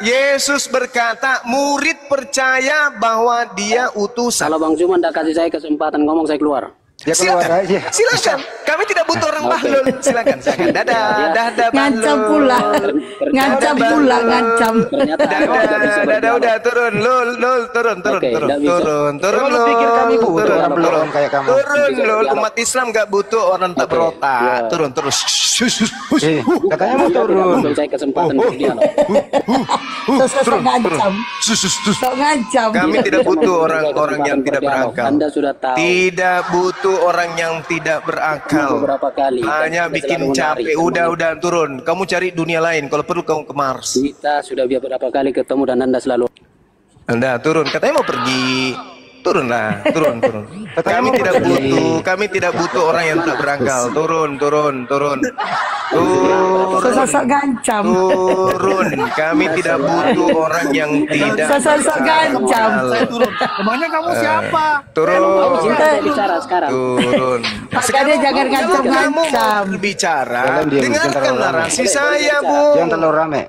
Yesus berkata, murid percaya bahwa dia utusan. Kalau Bang Zuma tidak kasih saya kesempatan ngomong, saya keluar. Ya keluar Silakan. aja. Silakan. Kami tidak butuh orang bahlul. Silakan. Dadah, dadah Ngancam pula. Ngancam pula, ngancam. Dadah, udah turun, lul, turun, Emang lu pikir kami butuh orang belum kayak kamu? turun, lul. Umat Islam nggak butuh orang tak berotak. Turun, terus. Katanya mau turun. Saya kesempatan untuk dia loh. Sok ngancam. Sok ngancam. Kami tidak butuh orang-orang yang tidak berakal. Anda sudah tahu. Tidak butuh orang yang tidak berakal. Beberapa kali. Hanya Kita bikin selalu capek. menarik. Udah turun. Kamu cari dunia lain. Kalau perlu kamu ke Mars. Kita sudah beberapa kali ketemu dan Anda selalu. Anda turun. Katanya mau pergi. Turunlah, turun. Kami tidak butuh orang yang tak berakal. Turun. Sok ngancam. Turun. Kami tidak butuh orang yang tidak Sok ngancam. Emangnya kamu siapa? Turun. Kita bicara sekarang. Turun. Makanya jangan Kamu ngancam-ngancam. mau bicara, Jangan diam, dengarkan jangan terlalu narasi saya, Bu. Jangan terlalu rame.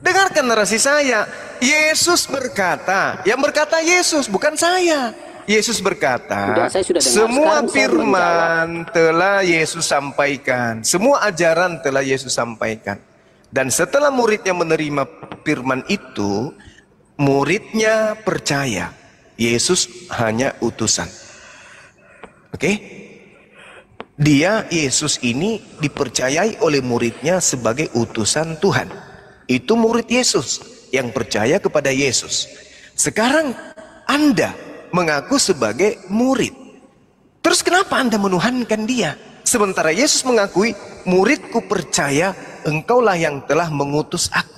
Dengarkan narasi saya. Yesus berkata, yang berkata Yesus, bukan saya. Yesus berkata, Sudah, saya sudah dengar. semua Sekarang saya firman telah Yesus sampaikan. Semua ajaran telah Yesus sampaikan. Dan setelah muridnya menerima firman itu, muridnya percaya. Yesus hanya utusan. Oke? Dia, Yesus ini dipercayai oleh muridnya sebagai utusan Tuhan. Itu murid Yesus yang percaya kepada Yesus. Sekarang Anda mengaku sebagai murid. Terus kenapa Anda menuhankan dia? Sementara Yesus mengakui, muridku percaya engkaulah yang telah mengutus aku.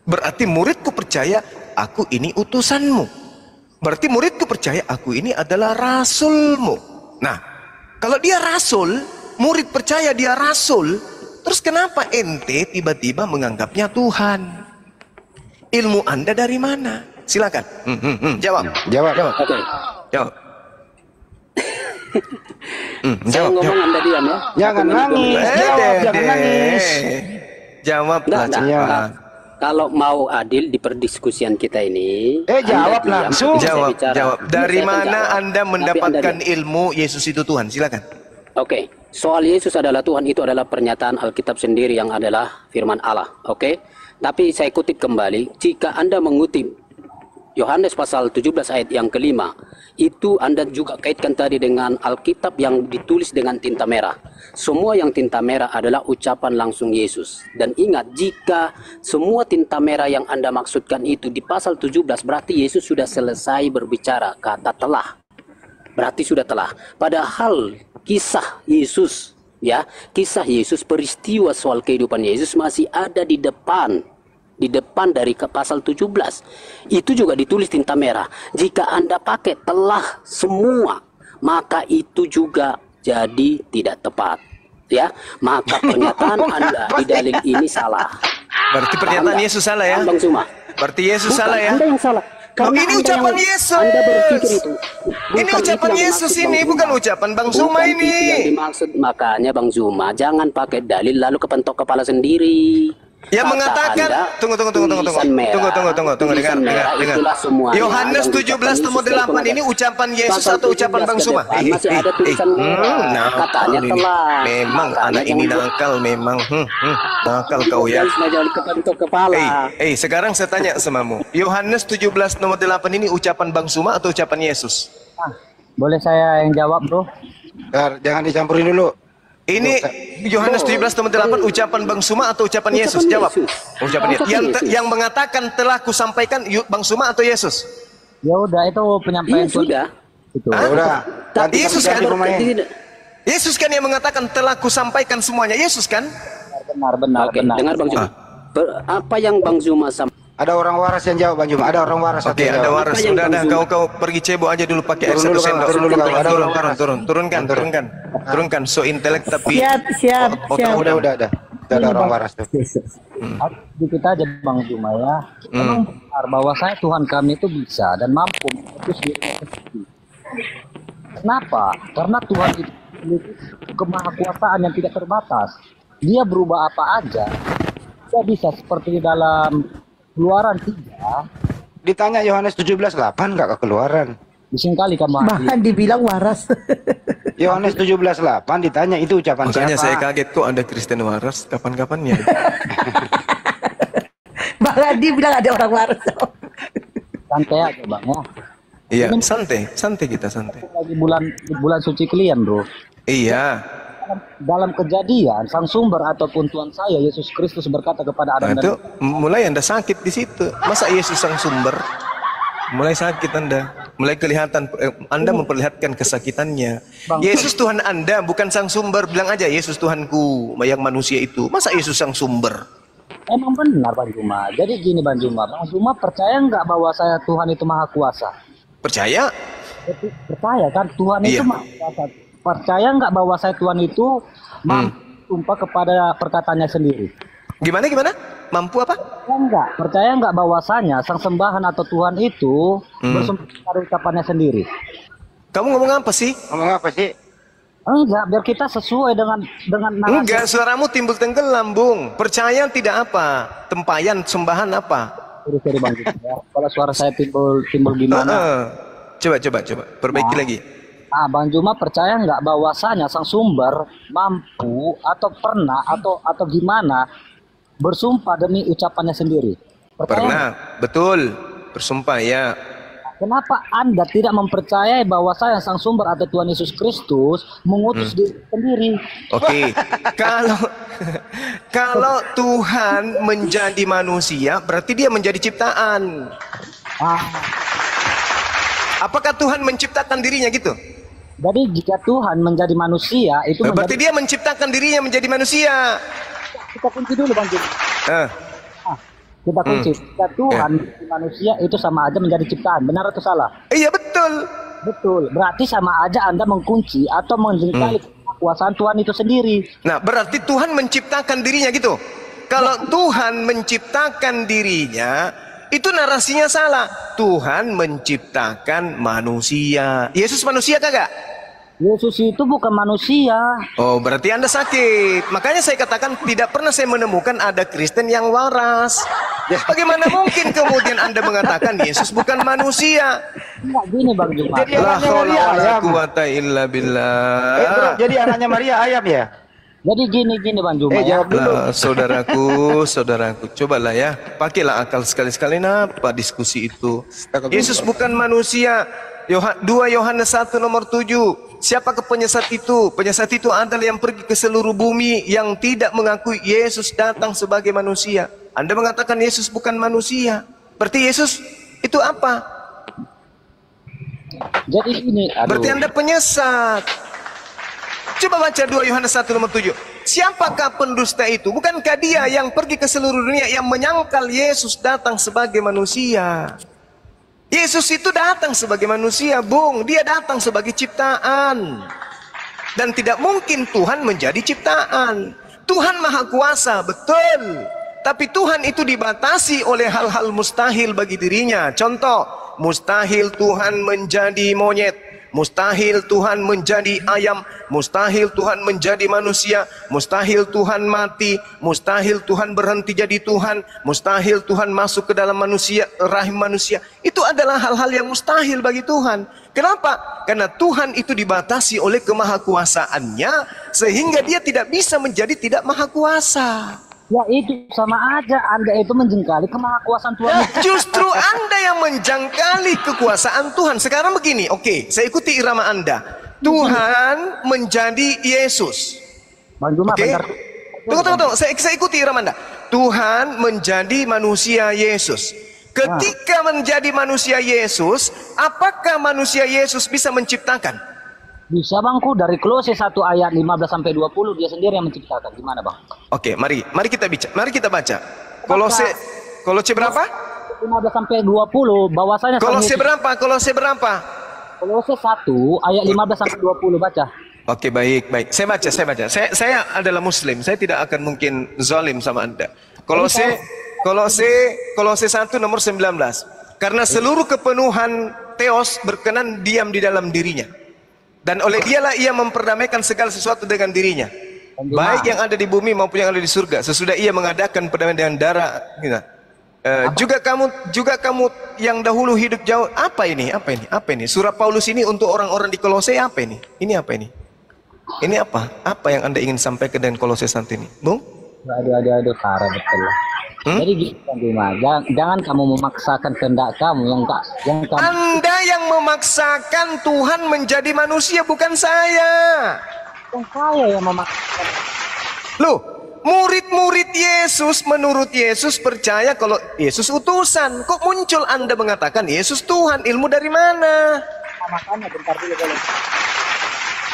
Berarti muridku percaya aku ini utusanmu. Berarti muridku percaya aku ini adalah rasulmu. Nah, kalau dia rasul, murid percaya dia rasul, terus kenapa ente tiba-tiba menganggapnya Tuhan? Ilmu Anda dari mana? Silakan. Jawab. Oke. Jawab. Saya ngomong Anda diam ya. Jangan nangis. Jangan nangis. Jawablah Nggak. cepat. Kalau mau adil di perdiskusian kita ini, Jawab Anda diam, langsung. saya Jawab. bicara. Dari Saya akan mana jawab. Anda Tapi mendapatkan Anda diam. ilmu Yesus itu Tuhan? Silakan. Oke, soal Yesus adalah Tuhan itu adalah pernyataan Alkitab sendiri yang adalah firman Allah. Oke, tapi saya kutip kembali, jika Anda mengutip Yohanes pasal 17 ayat yang kelima, itu Anda juga kaitkan tadi dengan Alkitab yang ditulis dengan tinta merah. Semua yang tinta merah adalah ucapan langsung Yesus. Dan ingat, jika semua tinta merah yang Anda maksudkan itu di pasal 17, berarti Yesus sudah selesai berbicara, kata telah. Berarti sudah telah. Padahal kisah Yesus, ya, kisah Yesus, peristiwa soal kehidupan Yesus masih ada di depan dari pasal 17. Itu juga ditulis tinta merah. Jika Anda pakai telah semua, maka itu juga jadi tidak tepat, ya. Maka pernyataan Anda di dalil ini salah. Berarti pernyataan Yesus salah ya? Bang Suma. Berarti Yesus salah ya? Anda yang salah. Karena ini Anda ucapan yang- Yesus. Anda berpikir itu. Ini Bukan ucapan itu yang Yesus dimaksud ini, Bang bukan Zuma. ucapan Bang Zuma Bukan ini. itu yang dimaksud. Makanya Bang Zuma, jangan pakai dalil lalu kepentok kepala sendiri. Yang Kata mengatakan, Anda, tunggu, tulisan merah, dengar. tulisan merah itulah semuanya Yohanes yang 17 nomor 8 ini ucapan Yesus Pasal atau ucapan 17 Bang ke Suma? depan masih ada tulisan merah. Katanya ini. telah. Memang Makanya anak ini jangan- nakal memang. Nakal kau ya. Jangan kepentok kepala. Sekarang saya tanya samamu. Yohanes 17 nomor 8 ini ucapan Bang Suma atau ucapan Yesus? Boleh saya yang jawab, Bro? Jangan dicampurin dulu. Ini Yohanes 17 nomor 8 ucapan Bang Suma atau ucapan Yesus? Jawab. Ucapan Yesus. Yang mengatakan telah kusampaikan Bang Suma atau Yesus? Ya udah, itu penyampaian sudah. Itu. Udah. Tapi Yesus kan? tidak. Yesus kan yang mengatakan telah kusampaikan semuanya. Yesus kan? Benar. Oke, dengar Bang Zuma. Apa yang Bang Zuma sampaikan? Ada orang waras yang jawab, Bang Juma. Ada orang waras. Oke, ada waras. Udah, kau pergi cebok aja dulu pakai air satu sendok. Turunkan. So intelek tapi. Siap. Udah. Ada orang waras tuh. Sedikit aja Bang Zuma ya. Memang benar bahwa saya Tuhan kami itu bisa dan mampu mengutus diri sendiri. Kenapa? Karena Tuhan itu memiliki kemahakuasaan yang tidak terbatas. Dia berubah apa aja. Dia bisa seperti dalam Keluaran 3. Ditanya Yohanes 17:8 nggak ke Keluaran. Bising kali kamu hadir. Bahkan dibilang waras. Yohanes 17:8 ditanya itu ucapan Makanya siapa? saya kaget kok ada Kristen waras kapan-kapannya. Bahkan dibilang ada orang waras. Santai aja bang ya. Iya, santai kita santai. Lagi bulan suci kalian bro. Iya. Dalam Kejadian, sang sumber ataupun Tuhan saya Yesus Kristus berkata kepada Adam Nah, itu mulai Anda sakit di situ. Masa Yesus sang sumber? Mulai sakit Anda. Mulai kelihatan Anda memperlihatkan kesakitannya. Yesus Tuhan Anda bukan sang sumber. Bilang aja Yesus Tuhanku yang manusia itu. Masa Yesus sang sumber? Emang benar Bang Juma. Jadi gini Bang Juma percaya nggak bahwa saya Tuhan itu maha kuasa? Percaya? Percaya kan Tuhan itu maha kuasa. Percaya nggak bahwa saya Tuhan itu mampu sumpah kepada perkataannya sendiri? Gimana? Mampu apa? Percaya nggak bahwasanya sang sembahan atau Tuhan itu bersumpah pada ucapannya sendiri? Kamu ngomong apa sih? Enggak, biar kita sesuai dengan narasi. Enggak, suaramu timbul tenggelam, Bung. Percaya tidak apa? Tempayan, sembahan apa? Sorry Bang Juma ya. Kalau suara saya timbul gimana? Coba. Perbaiki lagi. Nah, Bang Juma percaya nggak bahwasanya sang sumber mampu atau pernah atau gimana bersumpah demi ucapannya sendiri? Pernah, betul. Bersumpah ya. Kenapa Anda tidak mempercayai bahwasanya sang sumber atau Tuhan Yesus Kristus mengutus diri sendiri? Oke. Kalau Tuhan menjadi manusia, berarti dia menjadi ciptaan. Apakah Tuhan menciptakan dirinya gitu? Jadi jika Tuhan menjadi manusia itu berarti dia menciptakan dirinya menjadi manusia. Kita kunci dulu Bang Juma. Kita kunci. Jika Tuhan menjadi manusia itu sama aja menjadi ciptaan. Benar atau salah? Iya betul. Betul. Berarti sama aja Anda mengkunci atau menjengkali kekuasaan Tuhan itu sendiri. Nah, berarti Tuhan menciptakan dirinya gitu. Kalau Tuhan menciptakan dirinya, itu narasinya salah. Tuhan menciptakan manusia. Yesus manusia kagak? Yesus itu bukan manusia. Oh, berarti Anda sakit. Makanya saya katakan tidak pernah saya menemukan ada Kristen yang waras. Bagaimana mungkin kemudian Anda mengatakan Yesus bukan manusia? Enggak gini Bang Juma. La haula wala quwata illa billah. Jadi anaknya Maria ayam ya? Jadi gini Bang Juma. Jawab dulu. Saudaraku, cobalah ya. Pakailah akal sekali-sekali apa diskusi itu. Yesus bukan manusia. 2 Yohanes 1 nomor 7. Siapakah penyesat itu? Penyesat itu adalah yang pergi ke seluruh bumi yang tidak mengakui Yesus datang sebagai manusia. Anda mengatakan Yesus bukan manusia. Berarti Yesus itu apa? Jadi ini berarti Anda penyesat. Coba baca 2 Yohanes 1 nomor 7. Siapakah pendusta itu? Bukankah dia yang pergi ke seluruh dunia yang menyangkal Yesus datang sebagai manusia? Yesus itu datang sebagai manusia, Bung. Dia datang sebagai ciptaan. Dan tidak mungkin Tuhan menjadi ciptaan. Tuhan Maha Kuasa, betul. Tapi Tuhan itu dibatasi oleh hal-hal mustahil bagi dirinya. Contoh, mustahil Tuhan menjadi monyet. Mustahil Tuhan menjadi ayam, mustahil Tuhan menjadi manusia, mustahil Tuhan mati, mustahil Tuhan berhenti jadi Tuhan, mustahil Tuhan masuk ke dalam manusia, rahim manusia. Itu adalah hal-hal yang mustahil bagi Tuhan. Kenapa? Karena Tuhan itu dibatasi oleh kemahakuasaannya sehingga dia tidak bisa menjadi tidak maha kuasa. Ya itu sama aja Anda itu menjengkali kemahakuasaan Tuhan. Justru Anda yang menjangkali kekuasaan Tuhan. Sekarang begini, oke, saya ikuti irama Anda. Tuhan menjadi Yesus. Bang Juma, bentar. Tunggu. Saya ikuti irama Anda. Tuhan menjadi manusia Yesus. Ketika menjadi manusia Yesus, apakah manusia Yesus bisa menciptakan? Bisa Bangku, dari Kolose 1 ayat 15 sampai 20 dia sendiri yang menciptakan. Gimana Bang? Oke, mari kita baca. Kolose berapa? 15 sampai 20 bahwasanya Kolose berapa? Kolose 1 ayat 15 sampai 20 baca. Oke, baik. Saya baca. Saya adalah muslim. Saya tidak akan mungkin zalim sama Anda. Kolose 1 nomor 19. Karena seluruh kepenuhan Theos berkenan diam di dalam dirinya. Dan oleh dialah ia memperdamaikan segala sesuatu dengan dirinya, baik yang ada di bumi maupun yang ada di surga, sesudah ia mengadakan perdamaian dengan darah. Juga kamu yang dahulu hidup jauh. Apa ini? Surat Paulus ini untuk orang-orang di Kolose apa ini? Ini apa ini? Ini apa? Apa yang Anda ingin sampaikan dengan Kolose saat ini, Bung? Aduh, parah betul. Jadi gitu, jangan kamu memaksakan kehendak kamu yang kamu. Anda yang memaksakan Tuhan menjadi manusia, bukan saya. Bukan saya yang memaksakan. Loh, murid-murid Yesus menurut Yesus percaya kalau Yesus utusan. Kok muncul Anda mengatakan Yesus Tuhan? Ilmu dari mana? Makanya bentar dulu boleh.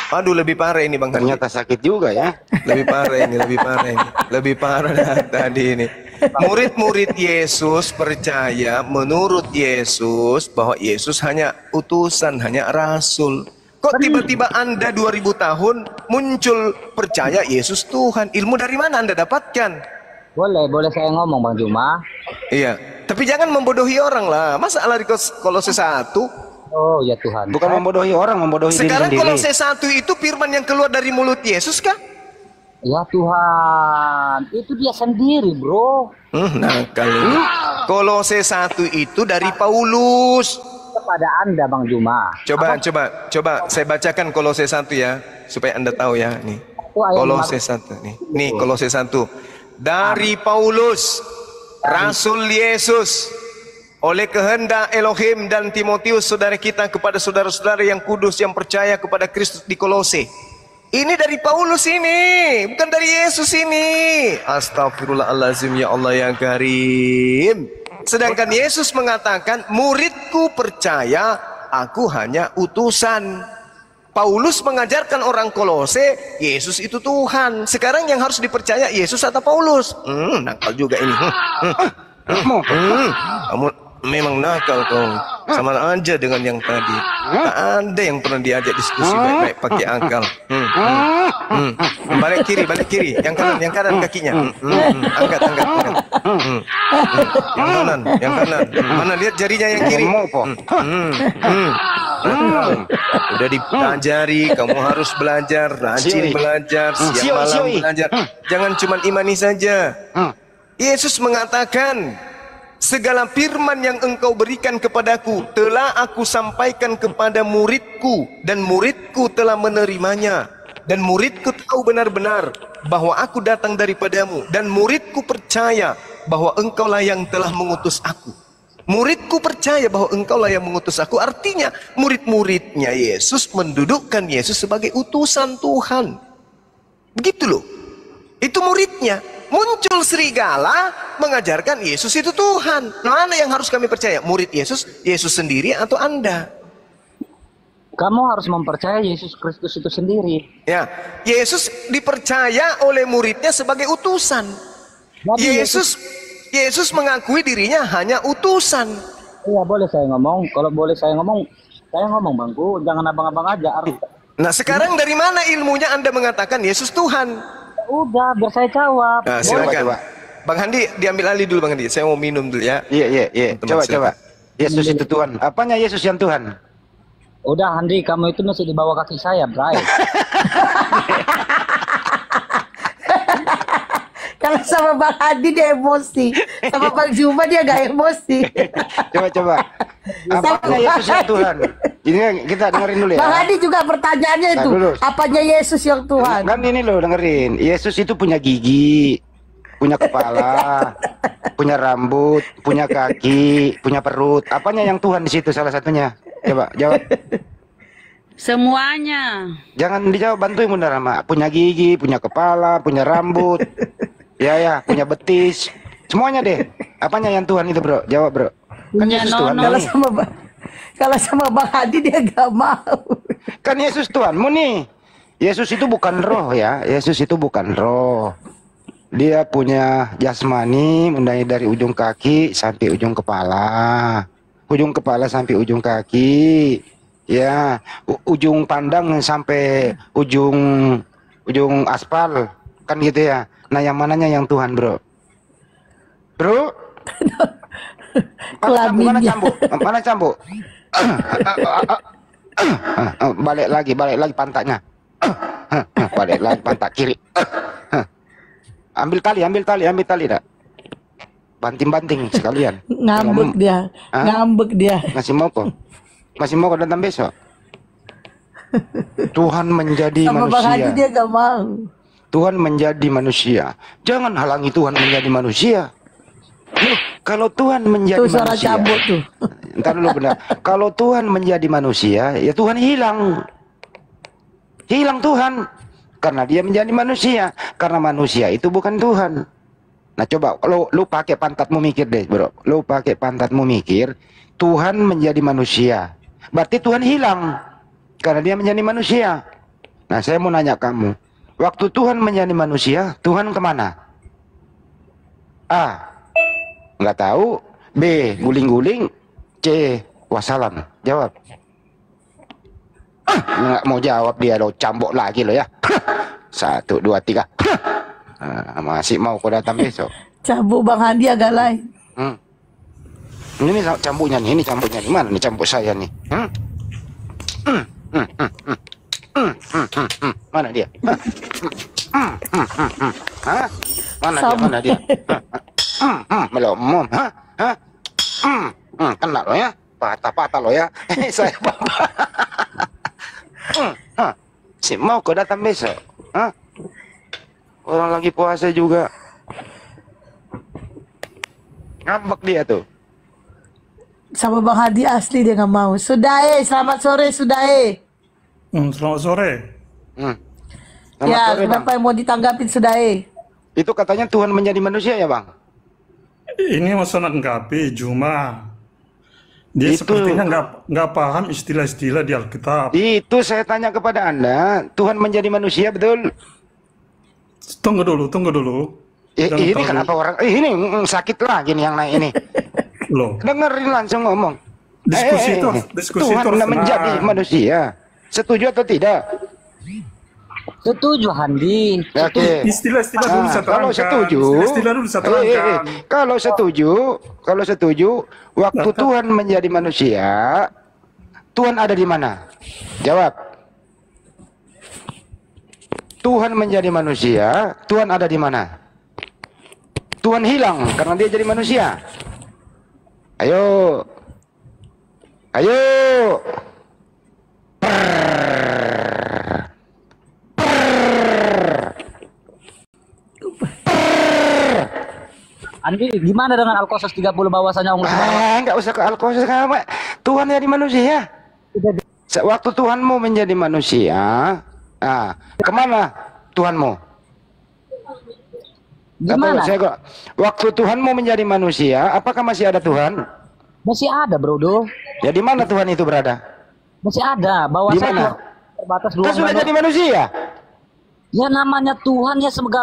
Aduh, lebih parah ini Bang. Ternyata sakit juga ya. Lebih parah tadi ini. Murid-murid Yesus percaya menurut Yesus bahwa Yesus hanya utusan, hanya rasul. Kok tiba-tiba Anda 2000 tahun muncul percaya Yesus Tuhan? Ilmu dari mana Anda dapatkan? Boleh saya ngomong Bang Juma? Iya, tapi jangan membodohi orang lah. Masa lari ke Kolose 1? Oh ya Tuhan. Bukan membodohi orang, membodohi diri sendiri. Sekarang Kolose 1 itu firman yang keluar dari mulut Yesus kah? Ya Tuhan, itu dia sendiri bro. Nakal. Kolose 1 itu dari Paulus. Kepada Anda Bang Juma. Coba saya bacakan Kolose 1 ya, supaya Anda tahu ya. Nih, Kolose 1 nih. Nih Kolose 1 dari Paulus, Rasul Yesus, oleh kehendak Elohim dan Timotius saudara kita, kepada saudara-saudara yang kudus yang percaya kepada Kristus di Kolose. Ini dari Paulus ini, bukan dari Yesus ini. Astagfirullahaladzim, ya Allah ya Karim. Sedangkan Yesus mengatakan, muridku percaya aku hanya utusan. Paulus mengajarkan orang Kolose, Yesus itu Tuhan. Sekarang yang harus dipercaya Yesus atau Paulus? Nakal juga ini. Kamu memang nakal kau. Sama aja dengan yang tadi. Tak ada yang pernah diajak diskusi baik-baik pakai akal. Balik kiri. Yang kanan kakinya. Angkat. Yang kanan. Mana lihat jarinya yang kiri? Udah dipelajari, kamu harus belajar, rajin belajar, siang malam belajar. Jangan cuma imani saja. Yesus mengatakan, segala firman yang engkau berikan kepadaku telah aku sampaikan kepada muridku, dan muridku telah menerimanya, dan muridku tahu benar-benar bahwa aku datang daripadamu, dan muridku percaya bahwa engkaulah yang telah mengutus aku. Muridku percaya bahwa engkaulah yang mengutus aku. Artinya murid-muridnya Yesus mendudukkan Yesus sebagai utusan Tuhan. Begitu loh. Itu muridnya. Muncul serigala mengajarkan Yesus itu Tuhan. Mana yang harus kami percaya? Murid Yesus, Yesus sendiri atau Anda? Kamu harus mempercayai Yesus Kristus itu sendiri. Ya, Yesus dipercaya oleh muridnya sebagai utusan. Yesus mengakui dirinya hanya utusan. Iya, boleh saya ngomong. Kalau boleh saya ngomong Bangku. Jangan abang-abang aja. Nah, sekarang dari mana ilmunya Anda mengatakan Yesus Tuhan? Udah, biar saya jawab. Nah, silakan. Bang Handi, diambil alih dulu Bang Handi. Saya mau minum dulu ya. Iya. Coba. Yesus itu Tuhan. Apanya Yesus yang Tuhan? Udah, Handi, kamu itu masih di bawah kaki saya, Bray. Kalau sama Bang Hadi dia emosi, sama Bang Juma dia gak emosi. Coba. Apanya Yesus yang Tuhan? Ini kita dengerin dulu ya. Bang Hadi juga pertanyaannya itu, apanya Yesus yang Tuhan? Kan ini loh, dengerin. Yesus itu punya gigi, punya kepala, punya rambut, punya kaki, punya perut. Apanya yang Tuhan di situ salah satunya? Coba jawab. Semuanya. Jangan dijawab, bantuin Bunda Rama. Punya gigi, punya kepala, punya rambut. Ya, punya betis. Semuanya deh. Apanya yang Tuhan itu, Bro? Jawab, Bro. Kan Yesus Tuhan. Kalau sama Bang Hadi dia gak mau. Kan Yesus Tuhanmu nih. Yesus itu bukan roh ya. Yesus itu bukan roh. Dia punya jasmani, mulai dari ujung kaki sampai ujung kepala. Ujung kepala sampai ujung kaki. Ya, ujung pandang sampai ujung aspal. Kan gitu ya. Nah, yang mananya yang Tuhan, Bro? Bro? Mana cambuk? Balik lagi pantatnya. Balik lagi pantat kiri. Ambil tali dah. banting-banting sekalian. Ngambek dia. Hah? Ngambek dia. Masih mau kok? Masih mau kok datang besok? Tuhan menjadi Sama Bang Hadi manusia. dia gak mau. Tuhan menjadi manusia. Jangan halangi Tuhan menjadi manusia. Loh, kalau Tuhan menjadi Tuh suara manusia. cabut tuh. Entar dulu benar. Kalau Tuhan menjadi manusia, ya Tuhan hilang. Hilang Tuhan. Karena dia menjadi manusia. Karena manusia itu bukan Tuhan. Nah coba, lu pakai pantatmu mikir deh bro. Lu pakai pantatmu mikir, Tuhan menjadi manusia. Berarti Tuhan hilang. Karena dia menjadi manusia. Nah saya mau nanya kamu. Waktu Tuhan menjadi manusia, Tuhan kemana? A. Nggak tahu. B. Guling-guling. C. Wassalam. Jawab. Nggak mau jawab dia lo. Cambok lagi lo ya. 1, 2, 3. Masih mau kau datang besok. Cambuk Bang Hadi agak lain. Ini cambuknya nih. Ini cambuknya nih. Mana nih cambuk saya nih? Mana dia? Mana dia? Mana dia? Melomom. Kena lo ya? Patah-patah lo ya? Saya si mau kau datang besok? Orang lagi puasa juga. Ngambek dia tuh. Sama Bang Hadi asli dia gak mau. Sudae, selamat sore Sudae. Selamat sore. Selamat Ya, sore, kenapa Bang. yang mau ditanggapin Sudae? Itu katanya Tuhan menjadi manusia ya Bang? Ini masalah ngapi cuma dia Itu. sepertinya nggak paham istilah-istilah di Alkitab. Itu saya tanya kepada Anda, Tuhan menjadi manusia betul? Tunggu dulu. Jangan Ini terlalu- kenapa orang ini sakit lagi nih yang naik ini. Loh, Dengerin langsung ngomong. Diskusi itu- diskusi Tuhan itu harus menjadi tenang. manusia. Setuju atau tidak? Setuju Handi. Oke. istilah-istilah dulu saya Kalau terangkan. setuju, Istilah-istilah dulu saya terangkan. kalau setuju, waktu Tuhan menjadi manusia, Tuhan ada di mana? Jawab. Tuhan menjadi manusia, Tuhan ada di mana? Tuhan hilang karena dia jadi manusia. Ayo. Andi, gimana dengan Al-Qasas 30 bahwasanya Allah Enggak usah ke Al-Qasas kamu. Tuhan jadi manusia. Waktu Tuhanmu menjadi manusia, kemana Tuhanmu? Gimana? Waktu Tuhanmu menjadi manusia, apakah masih ada Tuhan? Masih ada, Bro. Ya di mana Tuhan itu berada? Masih ada. Di Bahwasanya mana? terbatas Kan sudah jadi manusia. Ya namanya Tuhan ya segala